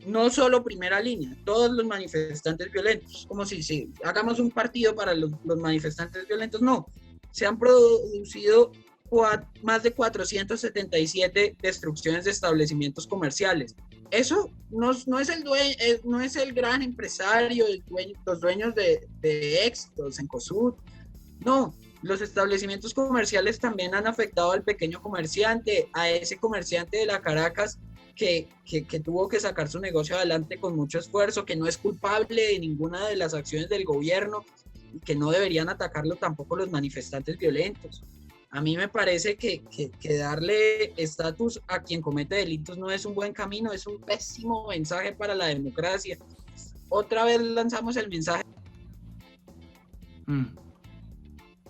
No solo primera línea, todos los manifestantes violentos, como si hagamos un partido para los manifestantes violentos, no. Se han producido más de 477 destrucciones de establecimientos comerciales. Eso no es el gran empresario, los dueños de éxitos, Cencosud. No, los establecimientos comerciales también han afectado al pequeño comerciante, a ese comerciante de la Caracas que tuvo que sacar su negocio adelante con mucho esfuerzo, que no es culpable de ninguna de las acciones del gobierno y que no deberían atacarlo tampoco los manifestantes violentos. A mí me parece que darle estatus a quien comete delitos no es un buen camino, es un pésimo mensaje para la democracia. Otra vez lanzamos el mensaje.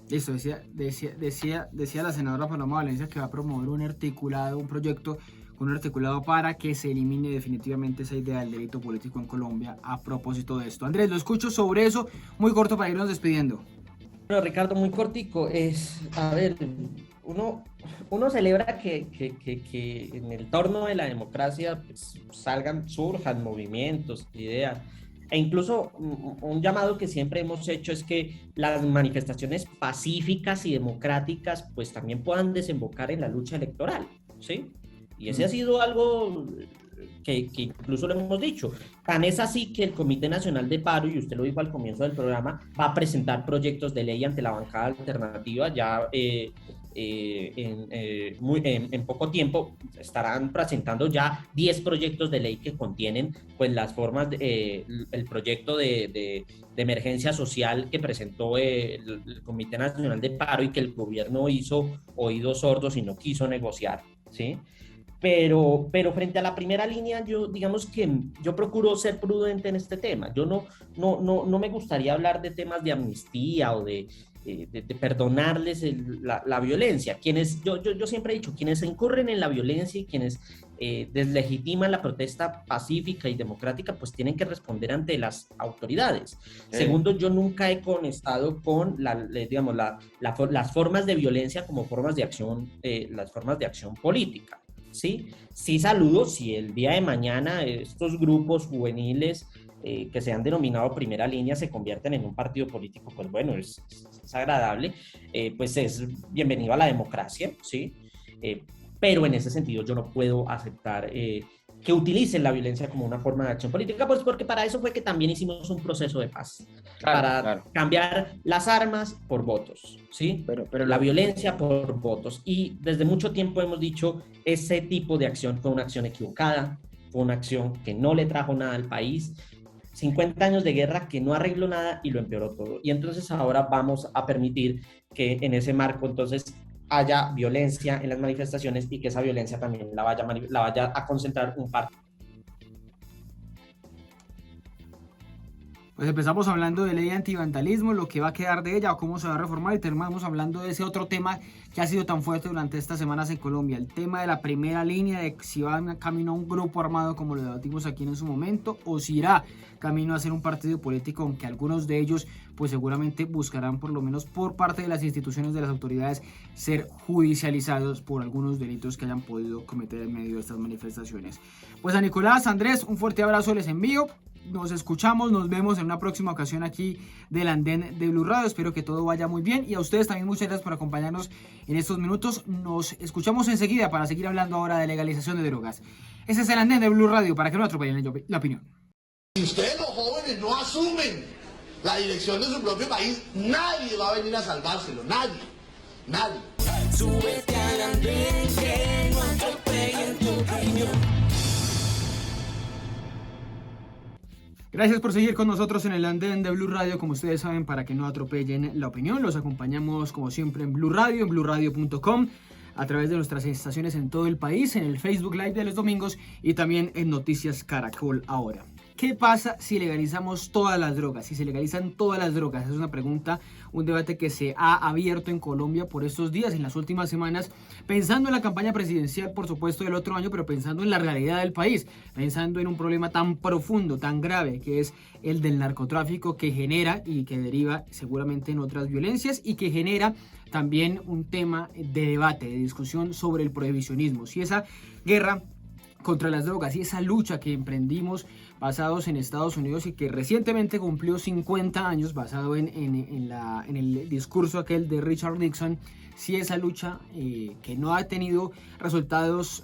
Listo, decía la senadora Paloma Valencia que va a promover un proyecto con un articulado para que se elimine definitivamente esa idea del delito político en Colombia a propósito de esto. Andrés, lo escucho sobre eso, muy corto para irnos despidiendo. Bueno, Ricardo, muy cortico. A ver, uno celebra que en el torno de la democracia pues, surjan movimientos, ideas, e incluso un llamado que siempre hemos hecho es que las manifestaciones pacíficas y democráticas pues también puedan desembocar en la lucha electoral, ¿sí? Y ese ha sido algo que incluso lo hemos dicho. Tan es así que el Comité Nacional de Paro, y usted lo dijo al comienzo del programa, va a presentar proyectos de ley ante la bancada alternativa. Ya en poco tiempo estarán presentando ya 10 proyectos de ley que contienen pues, las formas, el proyecto de emergencia social que presentó el Comité Nacional de Paro y que el gobierno hizo oídos sordos y no quiso negociar, ¿sí? Pero frente a la primera línea, digamos que yo procuro ser prudente en este tema. Yo no me gustaría hablar de temas de amnistía o de perdonarles la violencia. Yo siempre he dicho, quienes incurren en la violencia y quienes deslegitiman la protesta pacífica y democrática, pues tienen que responder ante las autoridades. Segundo, yo nunca he conectado con las formas de violencia como formas de acción, las formas de acción política. Sí saludo si el día de mañana estos grupos juveniles que se han denominado primera línea se convierten en un partido político, pues bueno, es agradable, pues es bienvenido a la democracia, ¿sí? Pero en ese sentido yo no puedo aceptar que utilicen la violencia como una forma de acción política, pues porque para eso fue que también hicimos un proceso de paz, para cambiar las armas por votos, ¿sí? Pero la violencia por votos. Y desde mucho tiempo hemos dicho, ese tipo de acción fue una acción equivocada, fue una acción que no le trajo nada al país, 50 años de guerra que no arregló nada y lo empeoró todo. Y entonces ahora vamos a permitir que en ese marco entonces haya violencia en las manifestaciones y que esa violencia también la vaya a concentrar un partido. Pues empezamos hablando de ley antivandalismo, lo que va a quedar de ella o cómo se va a reformar, y terminamos hablando de ese otro tema que ha sido tan fuerte durante estas semanas en Colombia, el tema de la primera línea, de si va camino a un grupo armado como lo debatimos aquí en su momento, o si irá camino a ser un partido político, aunque algunos de ellos pues seguramente buscarán, por lo menos por parte de las instituciones de las autoridades, ser judicializados por algunos delitos que hayan podido cometer en medio de estas manifestaciones. Pues a Nicolás, Andrés, un fuerte abrazo les envío. Nos escuchamos, nos vemos en una próxima ocasión aquí del Andén de Blue Radio. Espero que todo vaya muy bien, y a ustedes también muchas gracias por acompañarnos en estos minutos. Nos escuchamos enseguida para seguir hablando ahora de legalización de drogas. Ese es el Andén de Blue Radio, para que no atropellen la opinión. Si ustedes los jóvenes no asumen la dirección de su propio país, nadie va a venir a salvárselo, nadie. Súbete al andén que no atropellen tu opinión. Gracias por seguir con nosotros en el Andén de Blue Radio, como ustedes saben, para que no atropellen la opinión. Los acompañamos como siempre en Blue Radio, en bluradio.com, a través de nuestras estaciones en todo el país, en el Facebook Live de los domingos y también en Noticias Caracol ahora. ¿qué pasa si legalizamos todas las drogas? Si se legalizan todas las drogas, es una pregunta, un debate que se ha abierto en Colombia por estos días, en las últimas semanas, pensando en la campaña presidencial, por supuesto, del otro año, pero pensando en la realidad del país, pensando en un problema tan profundo, tan grave, que es el del narcotráfico, que genera y que deriva seguramente en otras violencias y que genera también un tema de debate, de discusión sobre el prohibicionismo. Si esa guerra contra las drogas y esa lucha que emprendimos basados en Estados Unidos y que recientemente cumplió 50 años basado en el discurso aquel de Richard Nixon, si esa lucha que no ha tenido resultados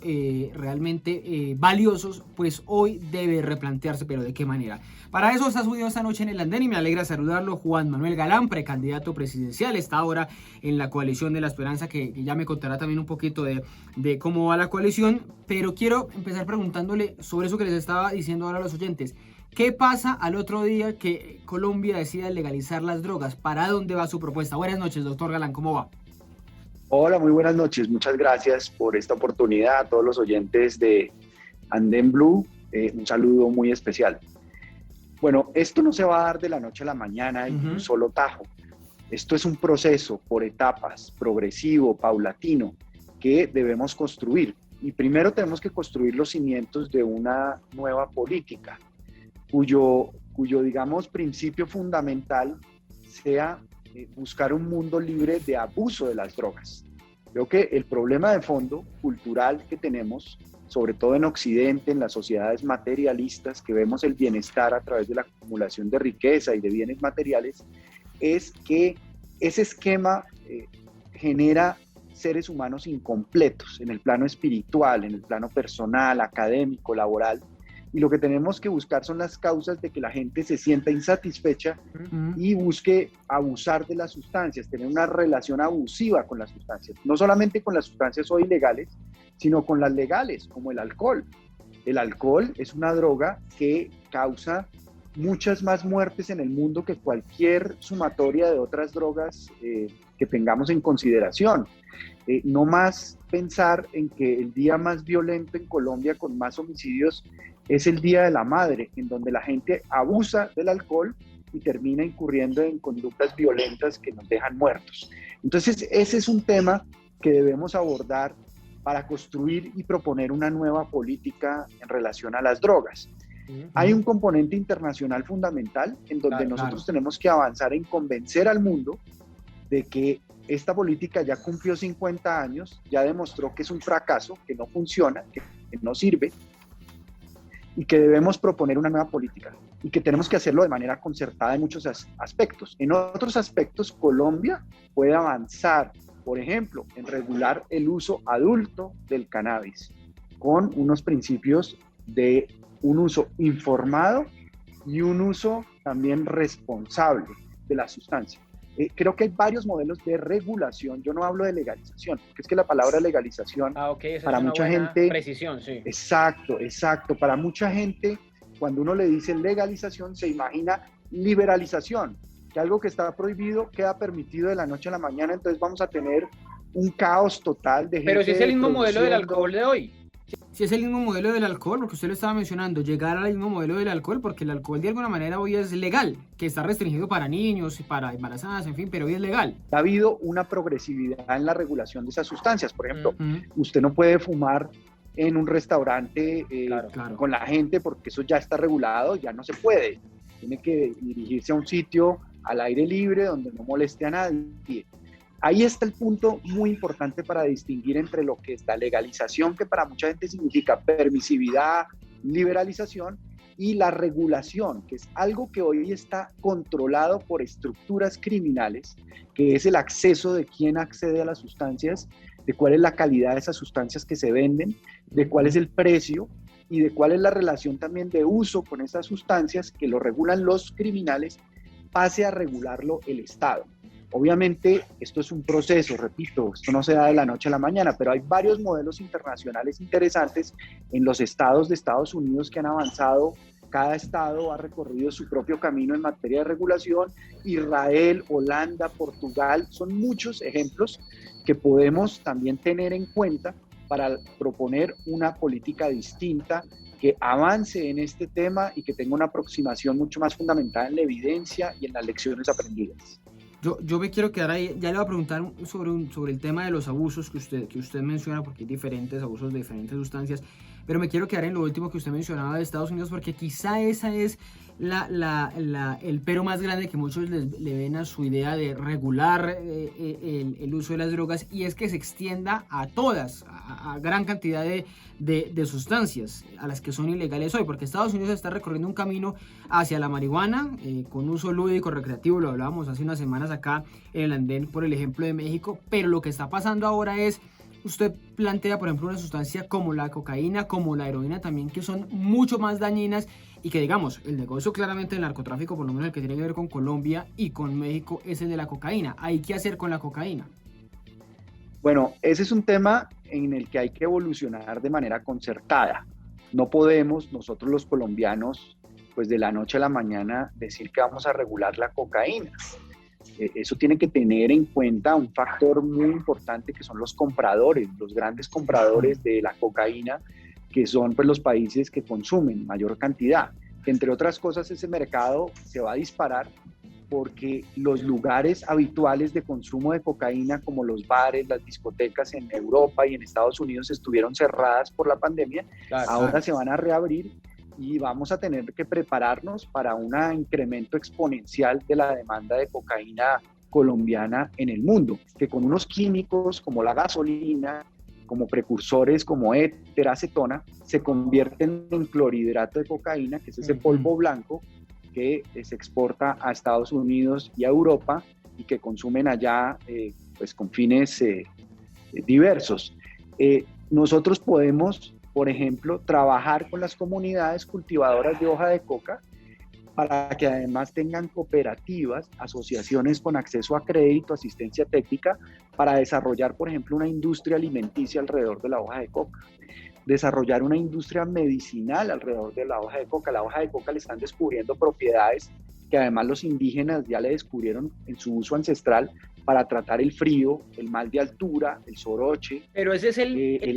realmente valiosos, pues hoy debe replantearse, pero ¿de qué manera? Para eso está subido esta noche en el andén y me alegra saludarlo Juan Manuel Galán, precandidato presidencial, está ahora en la coalición de la esperanza, que ya me contará también un poquito de cómo va la coalición, pero quiero empezar preguntándole sobre eso que les estaba diciendo ahora a los oyentes. ¿Qué pasa al otro día que Colombia decida legalizar las drogas? ¿Para dónde va su propuesta? Buenas noches, doctor Galán, ¿cómo va? Hola, muy buenas noches. Muchas gracias por esta oportunidad a todos los oyentes de Andén Blue. Un saludo muy especial. Bueno, esto no se va a dar de la noche a la mañana en un solo tajo. Esto es un proceso por etapas, progresivo, paulatino, que debemos construir. Y primero tenemos que construir los cimientos de una nueva política, cuyo digamos, principio fundamental sea buscar un mundo libre de abuso de las drogas. Creo que el problema de fondo cultural que tenemos, sobre todo en Occidente, en las sociedades materialistas, que vemos el bienestar a través de la acumulación de riqueza y de bienes materiales, es que ese esquema genera seres humanos incompletos en el plano espiritual, en el plano personal, académico, laboral. Y lo que tenemos que buscar son las causas de que la gente se sienta insatisfecha y busque abusar de las sustancias, tener una relación abusiva con las sustancias. No solamente con las sustancias hoy ilegales, sino con las legales, como el alcohol. El alcohol es una droga que causa muchas más muertes en el mundo que cualquier sumatoria de otras drogas que tengamos en consideración. No más pensar en que el día más violento en Colombia con más homicidios es el Día de la Madre, en donde la gente abusa del alcohol y termina incurriendo en conductas violentas que nos dejan muertos. Entonces, ese es un tema que debemos abordar para construir y proponer una nueva política en relación a las drogas. Hay un componente internacional fundamental en donde nosotros tenemos que avanzar en convencer al mundo de que esta política ya cumplió 50 años, ya demostró que es un fracaso, que no funciona, que no sirve, y que debemos proponer una nueva política y que tenemos que hacerlo de manera concertada en muchos aspectos. En otros aspectos, Colombia puede avanzar, por ejemplo, en regular el uso adulto del cannabis con unos principios de un uso informado y un uso también responsable de la sustancia. Creo que hay varios modelos de regulación. Yo no hablo de legalización, porque es que la palabra legalización para mucha gente... Precisión, sí. Exacto. Para mucha gente, cuando uno le dice legalización, se imagina liberalización, que algo que está prohibido queda permitido de la noche a la mañana, entonces vamos a tener un caos total de gente. Pero si es el mismo modelo del alcohol de hoy. Si es el mismo modelo del alcohol, porque usted lo estaba mencionando, llegar al mismo modelo del alcohol, porque el alcohol de alguna manera hoy es legal, que está restringido para niños, para embarazadas, en fin, pero hoy es legal. Ha habido una progresividad en la regulación de esas sustancias. Por ejemplo, usted no puede fumar en un restaurante con la gente porque eso ya está regulado, ya no se puede. Tiene que dirigirse a un sitio al aire libre donde no moleste a nadie. Ahí está el punto muy importante para distinguir entre lo que es la legalización, que para mucha gente significa permisividad, liberalización, y la regulación, que es algo que hoy está controlado por estructuras criminales, que es el acceso de quién accede a las sustancias, de cuál es la calidad de esas sustancias que se venden, de cuál es el precio y de cuál es la relación también de uso con esas sustancias que lo regulan los criminales, pase a regularlo el Estado. Obviamente esto es un proceso, repito, esto no se da de la noche a la mañana, pero hay varios modelos internacionales interesantes en los estados de Estados Unidos que han avanzado. Cada estado ha recorrido su propio camino en materia de regulación. Israel, Holanda, Portugal, son muchos ejemplos que podemos también tener en cuenta para proponer una política distinta que avance en este tema y que tenga una aproximación mucho más fundamentada en la evidencia y en las lecciones aprendidas. Yo me quiero quedar ahí, ya le voy a preguntar sobre el tema de los abusos que usted menciona, porque hay diferentes abusos de diferentes sustancias, pero me quiero quedar en lo último que usted mencionaba de Estados Unidos, porque quizá esa es el pero más grande que muchos le ven a su idea de regular el uso de las drogas, y es que se extienda a todas, a gran cantidad de sustancias a las que son ilegales hoy, porque Estados Unidos está recorriendo un camino hacia la marihuana con uso lúdico, recreativo, lo hablábamos hace unas semanas acá en el andén por el ejemplo de México, pero lo que está pasando ahora es, usted plantea por ejemplo una sustancia como la cocaína, como la heroína también, que son mucho más dañinas y que digamos, el negocio claramente del narcotráfico, por lo menos el que tiene que ver con Colombia y con México, es el de la cocaína. ¿Hay que hacer con la cocaína? Bueno, ese es un tema en el que hay que evolucionar de manera concertada. No podemos nosotros los colombianos, pues de la noche a la mañana, decir que vamos a regular la cocaína. Eso tiene que tener en cuenta un factor muy importante que son los compradores, los grandes compradores de la cocaína, que son pues los países que consumen mayor cantidad. Entre otras cosas, ese mercado se va a disparar porque los lugares habituales de consumo de cocaína, como los bares, las discotecas en Europa y en Estados Unidos, estuvieron cerradas por la pandemia. Claro, ahora se van a reabrir y vamos a tener que prepararnos para un incremento exponencial de la demanda de cocaína colombiana en el mundo, que con unos químicos como la gasolina, como precursores como éter, acetona, se convierten en clorhidrato de cocaína, que es ese polvo blanco que se exporta a Estados Unidos y a Europa y que consumen allá pues con fines diversos. Nosotros podemos, por ejemplo, trabajar con las comunidades cultivadoras de hoja de coca para que además tengan cooperativas, asociaciones con acceso a crédito, asistencia técnica, para desarrollar, por ejemplo, una industria alimenticia alrededor de la hoja de coca, desarrollar una industria medicinal alrededor de la hoja de coca. La hoja de coca le están descubriendo propiedades que además los indígenas ya le descubrieron en su uso ancestral para tratar el frío, el mal de altura, el soroche. Pero ese es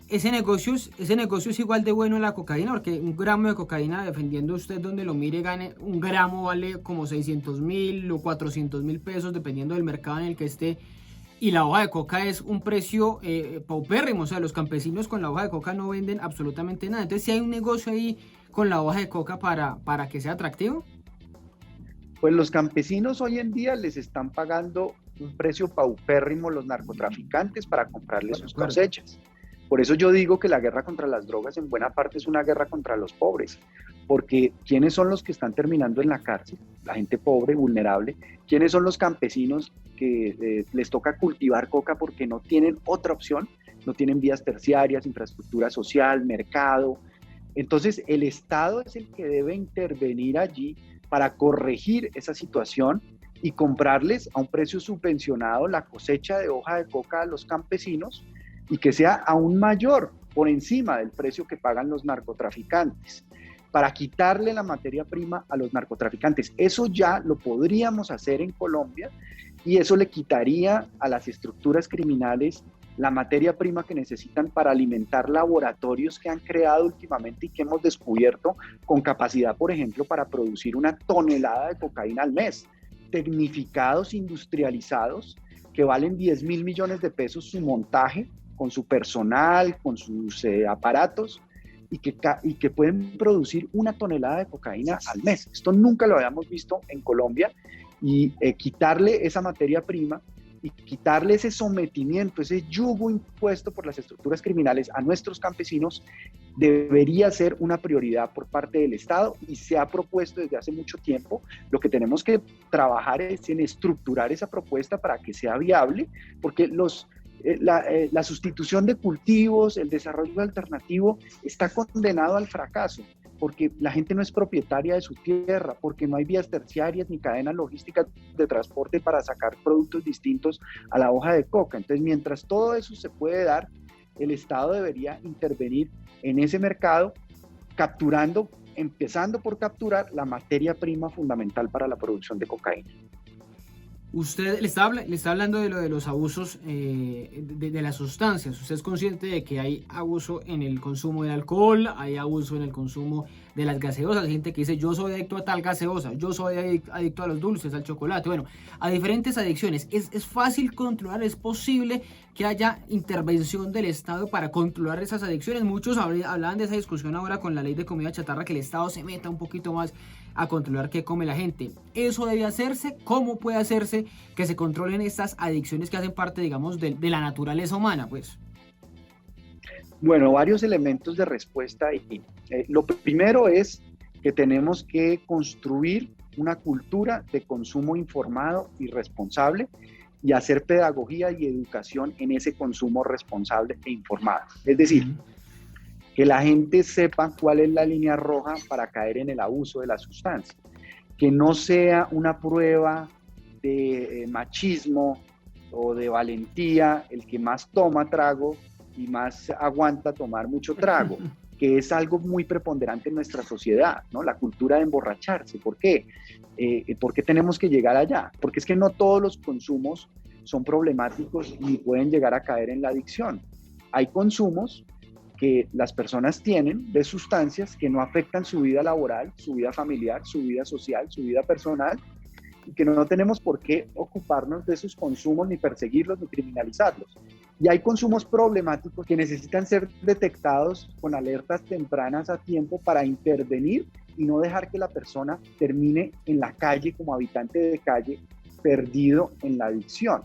ese negocio es igual de bueno en la cocaína, porque un gramo de cocaína, dependiendo usted donde lo mire, gane, un gramo vale como 600.000 o 400.000 pesos, dependiendo del mercado en el que esté. Y la hoja de coca es un precio paupérrimo, o sea, los campesinos con la hoja de coca no venden absolutamente nada. Entonces, ¿si hay un negocio ahí con la hoja de coca para que sea atractivo? Pues los campesinos hoy en día les están pagando un precio paupérrimo los narcotraficantes para comprarles sus cosechas. Por eso yo digo que la guerra contra las drogas en buena parte es una guerra contra los pobres, porque ¿quiénes son los que están terminando en la cárcel? La gente pobre, vulnerable. ¿Quiénes son los campesinos que les toca cultivar coca porque no tienen otra opción? No tienen vías terciarias, infraestructura social, mercado. Entonces el Estado es el que debe intervenir allí para corregir esa situación y comprarles a un precio subvencionado la cosecha de hoja de coca a los campesinos y que sea aún mayor, por encima del precio que pagan los narcotraficantes, para quitarle la materia prima a los narcotraficantes. Eso ya lo podríamos hacer en Colombia y eso le quitaría a las estructuras criminales la materia prima que necesitan para alimentar laboratorios que han creado últimamente y que hemos descubierto con capacidad, por ejemplo, para producir 1 tonelada de cocaína al mes, tecnificados, industrializados, que valen 10.000 millones de pesos su montaje, con su personal, con sus aparatos, y que pueden producir 1 tonelada de cocaína al mes. Esto nunca lo habíamos visto en Colombia, y quitarle esa materia prima y quitarle ese sometimiento, ese yugo impuesto por las estructuras criminales a nuestros campesinos debería ser una prioridad por parte del Estado y se ha propuesto desde hace mucho tiempo. Lo que tenemos que trabajar es en estructurar esa propuesta para que sea viable, porque la sustitución de cultivos, el desarrollo alternativo está condenado al fracaso, porque la gente no es propietaria de su tierra, porque no hay vías terciarias ni cadenas logísticas de transporte para sacar productos distintos a la hoja de coca. Entonces, mientras todo eso se puede dar, el Estado debería intervenir en ese mercado, empezando por capturar la materia prima fundamental para la producción de cocaína. usted le está hablando de lo de los abusos de las sustancias. ¿Usted es consciente de que hay abuso en el consumo del alcohol, hay abuso en el consumo de las gaseosas? Hay gente que dice, yo soy adicto a tal gaseosa, yo soy adicto a los dulces, al chocolate. Bueno, a diferentes adicciones. ¿Es fácil controlar? ¿Es posible que haya intervención del Estado para controlar esas adicciones? Muchos hablaban de esa discusión ahora con la ley de comida chatarra, que el Estado se meta un poquito más a controlar qué come la gente. ¿Eso debe hacerse? ¿Cómo puede hacerse que se controlen estas adicciones que hacen parte, digamos, de la naturaleza humana, pues? Bueno, varios elementos de respuesta ahí. Lo primero es que tenemos que construir una cultura de consumo informado y responsable y hacer pedagogía y educación en ese consumo responsable e informado. Es decir, que la gente sepa cuál es la línea roja para caer en el abuso de la sustancia. Que no sea una prueba de machismo o de valentía el que más toma trago y más aguanta tomar mucho trago, que es algo muy preponderante en nuestra sociedad, ¿no? La cultura de emborracharse. ¿Por qué? ¿Por qué tenemos que llegar allá? Porque es que no todos los consumos son problemáticos ni pueden llegar a caer en la adicción. Hay consumos que las personas tienen de sustancias que no afectan su vida laboral, su vida familiar, su vida social, su vida personal, y que no tenemos por qué ocuparnos de esos consumos, ni perseguirlos, ni criminalizarlos. Y hay consumos problemáticos que necesitan ser detectados con alertas tempranas a tiempo para intervenir y no dejar que la persona termine en la calle como habitante de calle, perdido en la adicción.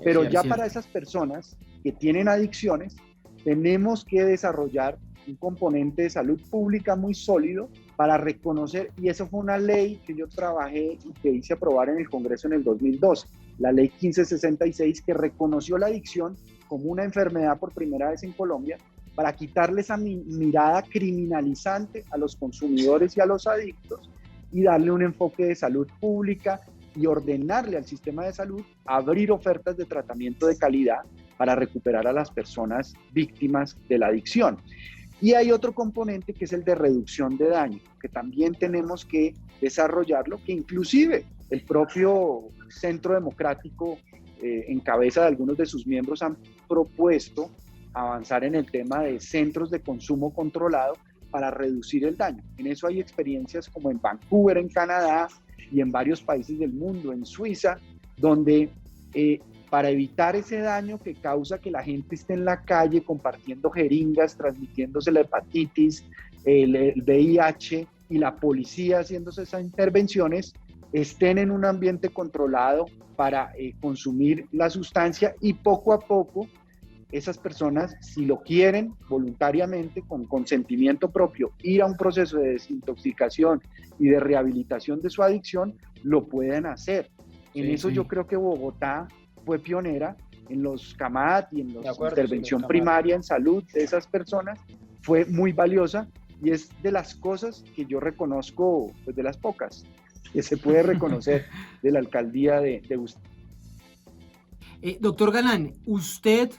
Pero ya para esas personas que tienen adicciones, tenemos que desarrollar un componente de salud pública muy sólido para reconocer, y eso fue una ley que yo trabajé y que hice aprobar en el Congreso en el 2012, la ley 1566, que reconoció la adicción como una enfermedad por primera vez en Colombia, para quitarle esa mirada criminalizante a los consumidores y a los adictos y darle un enfoque de salud pública y ordenarle al sistema de salud abrir ofertas de tratamiento de calidad para recuperar a las personas víctimas de la adicción. Y hay otro componente que es el de reducción de daño, que también tenemos que desarrollarlo, que inclusive el propio Centro Democrático, en cabeza de algunos de sus miembros, han propuesto avanzar en el tema de centros de consumo controlado para reducir el daño. En eso hay experiencias como en Vancouver, en Canadá, y en varios países del mundo, en Suiza, donde para evitar ese daño que causa que la gente esté en la calle compartiendo jeringas, transmitiéndose la hepatitis, el VIH, y la policía haciéndose esas intervenciones, estén en un ambiente controlado para consumir la sustancia, y poco a poco esas personas, si lo quieren voluntariamente, con consentimiento propio, ir a un proceso de desintoxicación y de rehabilitación de su adicción, lo pueden hacer. En eso yo creo que Bogotá fue pionera en los CAMAT y en la intervención primaria en salud de esas personas. Fue muy valiosa y es de las cosas que yo reconozco, pues de las pocas que se puede reconocer de la alcaldía de Bustanchay. Doctor Galán, ¿usted,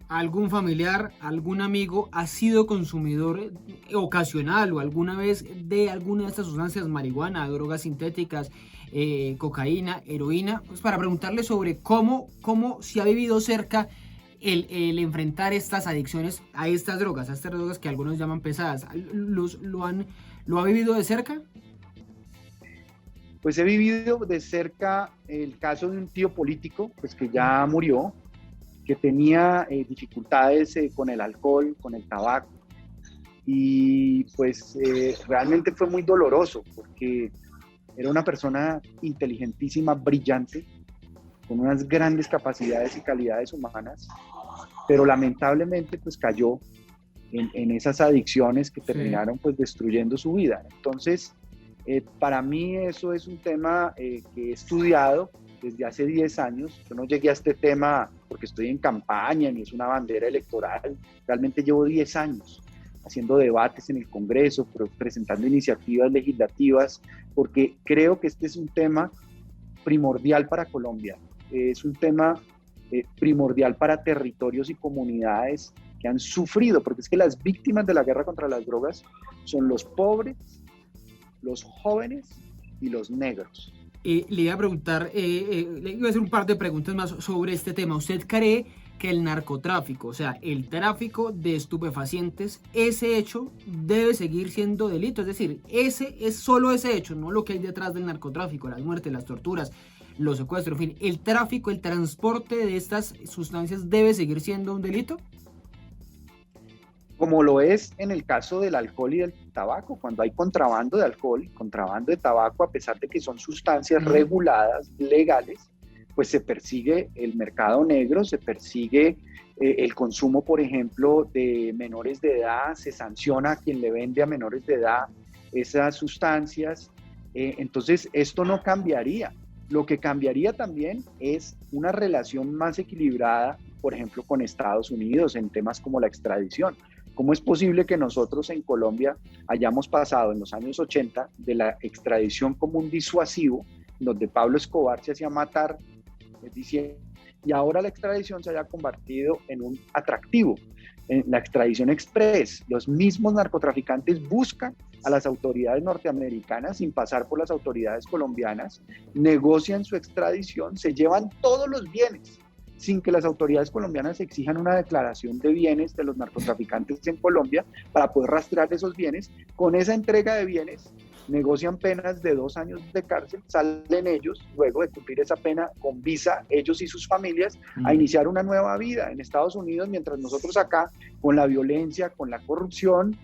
algún familiar, algún amigo ha sido consumidor ocasional o alguna vez de alguna de estas sustancias, marihuana, drogas sintéticas, cocaína, heroína? Pues para preguntarle sobre cómo si ha vivido cerca el enfrentar estas adicciones a estas drogas que algunos llaman pesadas. ¿Lo ha vivido de cerca? Pues he vivido de cerca el caso de un tío político, pues que ya murió, que tenía dificultades con el alcohol, con el tabaco, y pues realmente fue muy doloroso porque era una persona inteligentísima, brillante, con unas grandes capacidades y calidades humanas, pero lamentablemente pues cayó en esas adicciones que terminaron pues destruyendo su vida. Entonces, para mí eso es un tema que he estudiado desde hace 10 años. Yo no llegué a este tema porque estoy en campaña ni es una bandera electoral. Realmente llevo 10 años haciendo debates en el Congreso, presentando iniciativas legislativas, porque creo que este es un tema primordial para Colombia. Es un tema primordial para territorios y comunidades que han sufrido, porque es que las víctimas de la guerra contra las drogas son los pobres, los jóvenes y los negros. Le iba a preguntar, le iba a hacer un par de preguntas más sobre este tema. ¿Usted cree que el narcotráfico, o sea, el tráfico de estupefacientes, ese hecho debe seguir siendo delito? Es decir, ese es solo ese hecho, no lo que hay detrás del narcotráfico, las muertes, las torturas, los secuestros, en fin, el tráfico, el transporte de estas sustancias debe seguir siendo un delito. Como lo es en el caso del alcohol y del tabaco, cuando hay contrabando de alcohol y contrabando de tabaco, a pesar de que son sustancias reguladas, legales, pues se persigue el mercado negro, se persigue el consumo, por ejemplo, de menores de edad, se sanciona a quien le vende a menores de edad esas sustancias. Entonces, esto no cambiaría. Lo que cambiaría también es una relación más equilibrada, por ejemplo, con Estados Unidos en temas como la extradición. ¿Cómo es posible que nosotros en Colombia hayamos pasado en los años 80 de la extradición como un disuasivo, donde Pablo Escobar se hacía matar, y ahora la extradición se haya convertido en un atractivo, en la extradición express? Los mismos narcotraficantes buscan a las autoridades norteamericanas sin pasar por las autoridades colombianas, negocian su extradición, se llevan todos los bienes sin que las autoridades colombianas exijan una declaración de bienes de los narcotraficantes en Colombia para poder rastrear esos bienes. Con esa entrega de bienes negocian penas de 2 años de cárcel, salen ellos, luego de cumplir esa pena, con visa, ellos y sus familias, a iniciar una nueva vida en Estados Unidos, mientras nosotros acá, con la violencia, con la corrupción,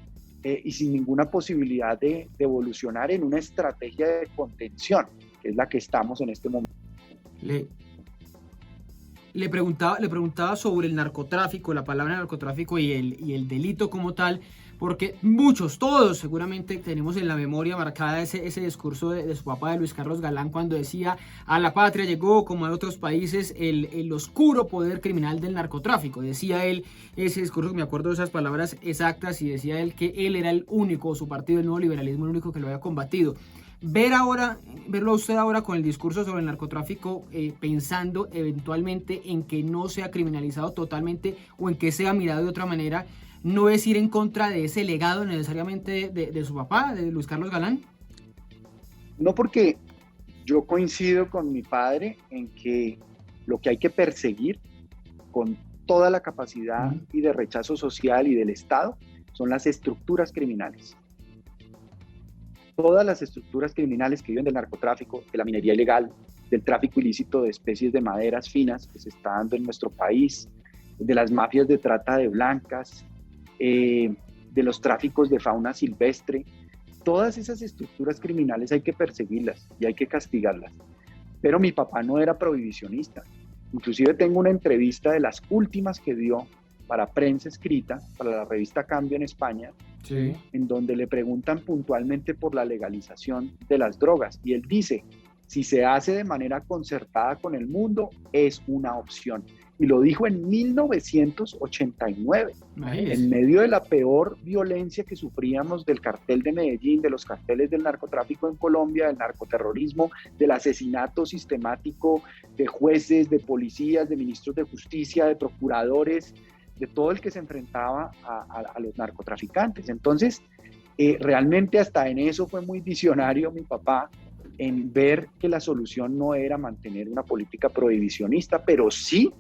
y sin ninguna posibilidad de evolucionar en una estrategia de contención, que es la que estamos en este momento. Le preguntaba sobre el narcotráfico, la palabra narcotráfico y el delito como tal, porque muchos, todos seguramente tenemos en la memoria marcada ese discurso de su papá, de Luis Carlos Galán, cuando decía: a la patria llegó, como en otros países, el oscuro poder criminal del narcotráfico. Decía él, ese discurso, me acuerdo de esas palabras exactas, y decía él que él era el único, su partido, el nuevo liberalismo, el único que lo había combatido. Verlo a usted ahora con el discurso sobre el narcotráfico, pensando eventualmente en que no sea criminalizado totalmente o en que sea mirado de otra manera, ¿no es ir en contra de ese legado necesariamente de su papá, de Luis Carlos Galán? No, porque yo coincido con mi padre en que lo que hay que perseguir con toda la capacidad y de rechazo social y del Estado son las estructuras criminales. Todas las estructuras criminales que viven del narcotráfico, de la minería ilegal, del tráfico ilícito de especies de maderas finas que se está dando en nuestro país, de las mafias de trata de blancas, de los tráficos de fauna silvestre, todas esas estructuras criminales hay que perseguirlas y hay que castigarlas. Pero mi papá no era prohibicionista. Inclusive tengo una entrevista de las últimas que dio para prensa escrita, para la revista Cambio en España, sí, en donde le preguntan puntualmente por la legalización de las drogas. Y él dice: si se hace de manera concertada con el mundo, es una opción. Y lo dijo en 1989, en medio de la peor violencia que sufríamos del cartel de Medellín, de los carteles del narcotráfico en Colombia, del narcoterrorismo, del asesinato sistemático de jueces, de policías, de ministros de justicia, de procuradores, de todo el que se enfrentaba a los narcotraficantes. Entonces, realmente hasta en eso fue muy visionario mi papá, en ver que la solución no era mantener una política prohibicionista, pero sí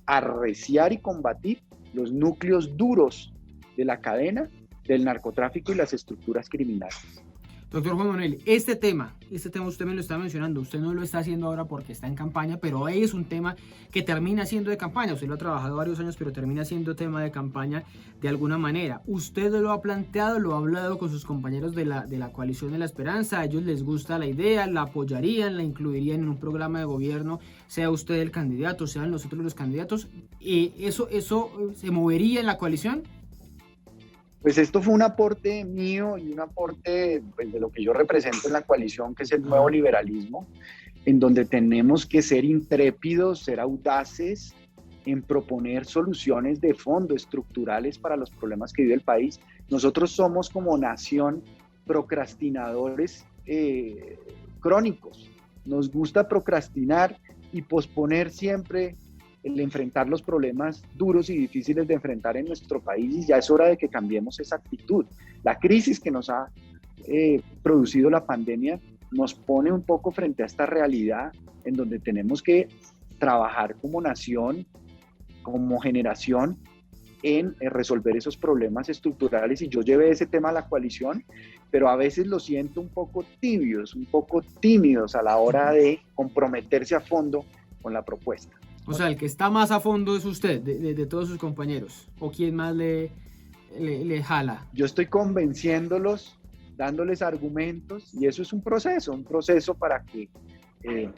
arreciar y combatir los núcleos duros de la cadena del narcotráfico y las estructuras criminales. Doctor Juan Manuel, este tema usted me lo está mencionando, usted no lo está haciendo ahora porque está en campaña, pero es un tema que termina siendo de campaña. Usted lo ha trabajado varios años, pero termina siendo tema de campaña de alguna manera. ¿Usted lo ha planteado, lo ha hablado con sus compañeros de la coalición de la esperanza? ¿A ellos les gusta la idea? ¿La apoyarían? ¿La incluirían en un programa de gobierno? Sea usted el candidato, sean nosotros los candidatos. ¿Eso se movería en la coalición? Pues esto fue un aporte mío y un aporte, pues, de lo que yo represento en la coalición, que es el nuevo liberalismo, en donde tenemos que ser intrépidos, ser audaces en proponer soluciones de fondo, estructurales para los problemas que vive el país. Nosotros somos como nación procrastinadores crónicos. Nos gusta procrastinar y posponer siempre el enfrentar los problemas duros y difíciles de enfrentar en nuestro país, y ya es hora de que cambiemos esa actitud. La crisis que nos ha producido la pandemia nos pone un poco frente a esta realidad en donde tenemos que trabajar como nación, como generación, en resolver esos problemas estructurales. Y yo llevé ese tema a la coalición, pero a veces lo siento un poco tibios, un poco tímidos a la hora de comprometerse a fondo con la propuesta. O sea, el que está más a fondo es usted, de todos sus compañeros, o quién más le jala. Yo estoy convenciéndolos, dándoles argumentos, y eso es un proceso para que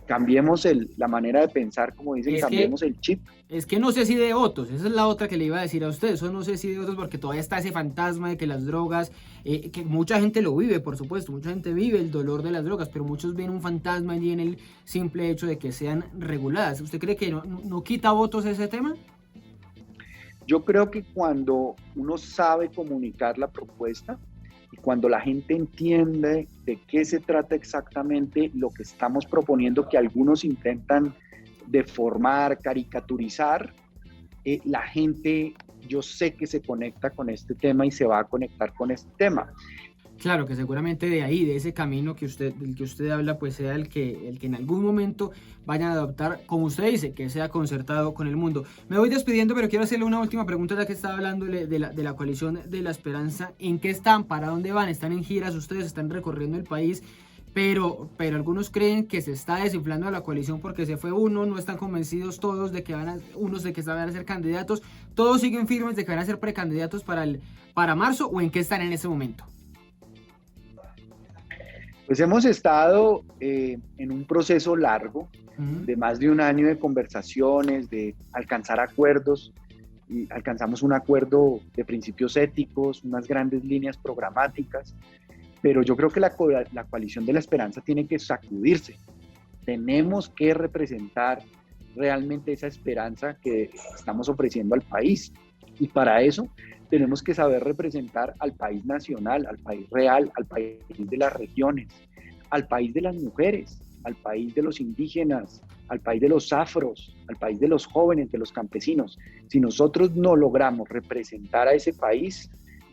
cambiemos la manera de pensar, como dicen, cambiemos el chip. Es que no sé si de votos, esa es la otra que le iba a decir a usted, eso no sé si de votos, porque todavía está ese fantasma de que las drogas, que mucha gente lo vive, por supuesto, mucha gente vive el dolor de las drogas, pero muchos ven un fantasma allí en el simple hecho de que sean reguladas. ¿Usted cree que no quita votos ese tema? Yo creo que cuando uno sabe comunicar la propuesta, y cuando la gente entiende de qué se trata exactamente lo que estamos proponiendo, que algunos intentan deformar, caricaturizar, la gente, yo sé que se conecta con este tema y se va a conectar con este tema. Claro, que seguramente de ahí, de ese camino del que usted habla, pues sea el que en algún momento vayan a adoptar, como usted dice, que sea concertado con el mundo. Me voy despidiendo, pero quiero hacerle una última pregunta, ya que estaba hablando de la coalición de la esperanza. ¿En qué están? ¿Para dónde van? ¿Están en giras? ¿Ustedes están recorriendo el país? Pero algunos creen que se está desinflando a la coalición porque se fue uno, no están convencidos todos de que unos de que van a ser candidatos, todos siguen firmes de que van a ser precandidatos para marzo, ¿o en qué están en ese momento? Pues hemos estado en un proceso largo, de más de un año de conversaciones, de alcanzar acuerdos, y alcanzamos un acuerdo de principios éticos, unas grandes líneas programáticas, pero yo creo que la coalición de la esperanza tiene que sacudirse. Tenemos que representar realmente esa esperanza que estamos ofreciendo al país, y para eso tenemos que saber representar al país nacional, al país real, al país de las regiones, al país de las mujeres, al país de los indígenas, al país de los afros, al país de los jóvenes, de los campesinos. Si nosotros no logramos representar a ese país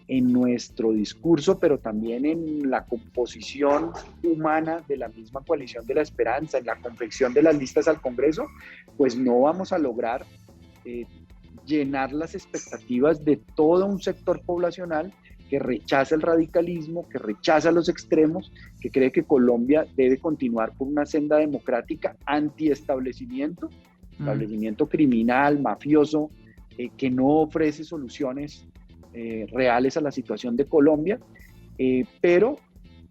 en nuestro discurso, pero también en la composición humana de la misma coalición de la esperanza, en la confección de las listas al Congreso, pues no vamos a lograr llenar las expectativas de todo un sector poblacional que rechaza el radicalismo, que rechaza los extremos, que cree que Colombia debe continuar por una senda democrática anti-establecimiento, establecimiento criminal, mafioso, que no ofrece soluciones reales a la situación de Colombia, pero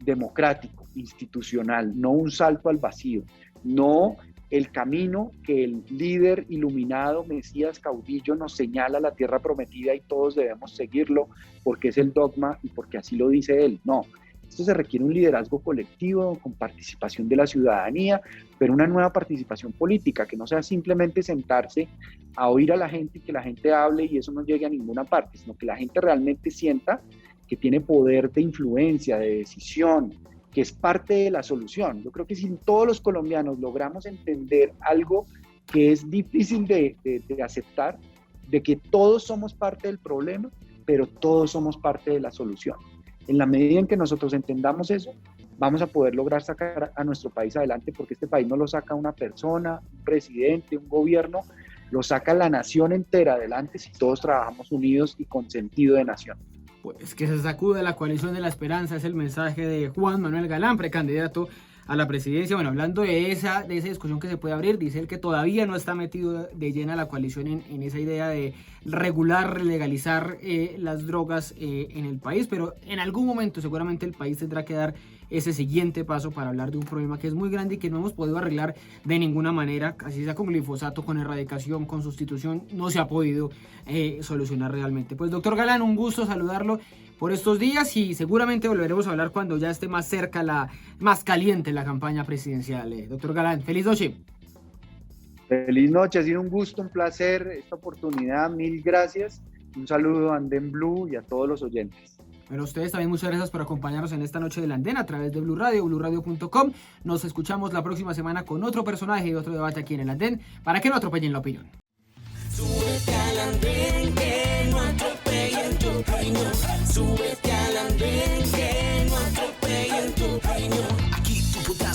democrático, institucional, no un salto al vacío, no el camino que el líder iluminado, Mesías Caudillo, nos señala a la tierra prometida y todos debemos seguirlo porque es el dogma y porque así lo dice él. No, esto se requiere un liderazgo colectivo con participación de la ciudadanía, pero una nueva participación política, que no sea simplemente sentarse a oír a la gente y que la gente hable y eso no llegue a ninguna parte, sino que la gente realmente sienta que tiene poder de influencia, de decisión, que es parte de la solución. Yo creo que si todos los colombianos logramos entender algo que es difícil de aceptar, de que todos somos parte del problema, pero todos somos parte de la solución. En la medida en que nosotros entendamos eso, vamos a poder lograr sacar a nuestro país adelante, porque este país no lo saca una persona, un presidente, un gobierno, lo saca la nación entera adelante si todos trabajamos unidos y con sentido de nación. Pues que se sacude la coalición de la esperanza, es el mensaje de Juan Manuel Galán, precandidato a la presidencia. Bueno, hablando de esa discusión que se puede abrir, dice él que todavía no está metido de lleno a la coalición en esa idea de regular, legalizar las drogas en el país, pero en algún momento seguramente el país tendrá que dar ese siguiente paso para hablar de un problema que es muy grande y que no hemos podido arreglar de ninguna manera, así sea con glifosato, con erradicación, con sustitución, no se ha podido solucionar realmente. Pues doctor Galán, un gusto saludarlo por estos días y seguramente volveremos a hablar cuando ya esté más cerca, más caliente la campaña presidencial. Doctor Galán, feliz noche. Feliz noche, ha sido un gusto, un placer esta oportunidad, mil gracias. Un saludo a Andén Blue y a todos los oyentes. Pero a ustedes también muchas gracias por acompañarnos en esta noche del Andén a través de Blue Radio, blueradio.com. Nos escuchamos la próxima semana con otro personaje y otro debate aquí en el Andén para que no atropellen la opinión. Súbete al andén, que no atropellen tu opinión. Súbete al andén, que no atropellen tu opinión. Aquí tu puta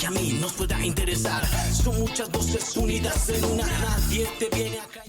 a mí nos pueda interesar. Son muchas voces unidas en una, nadie te viene a callar.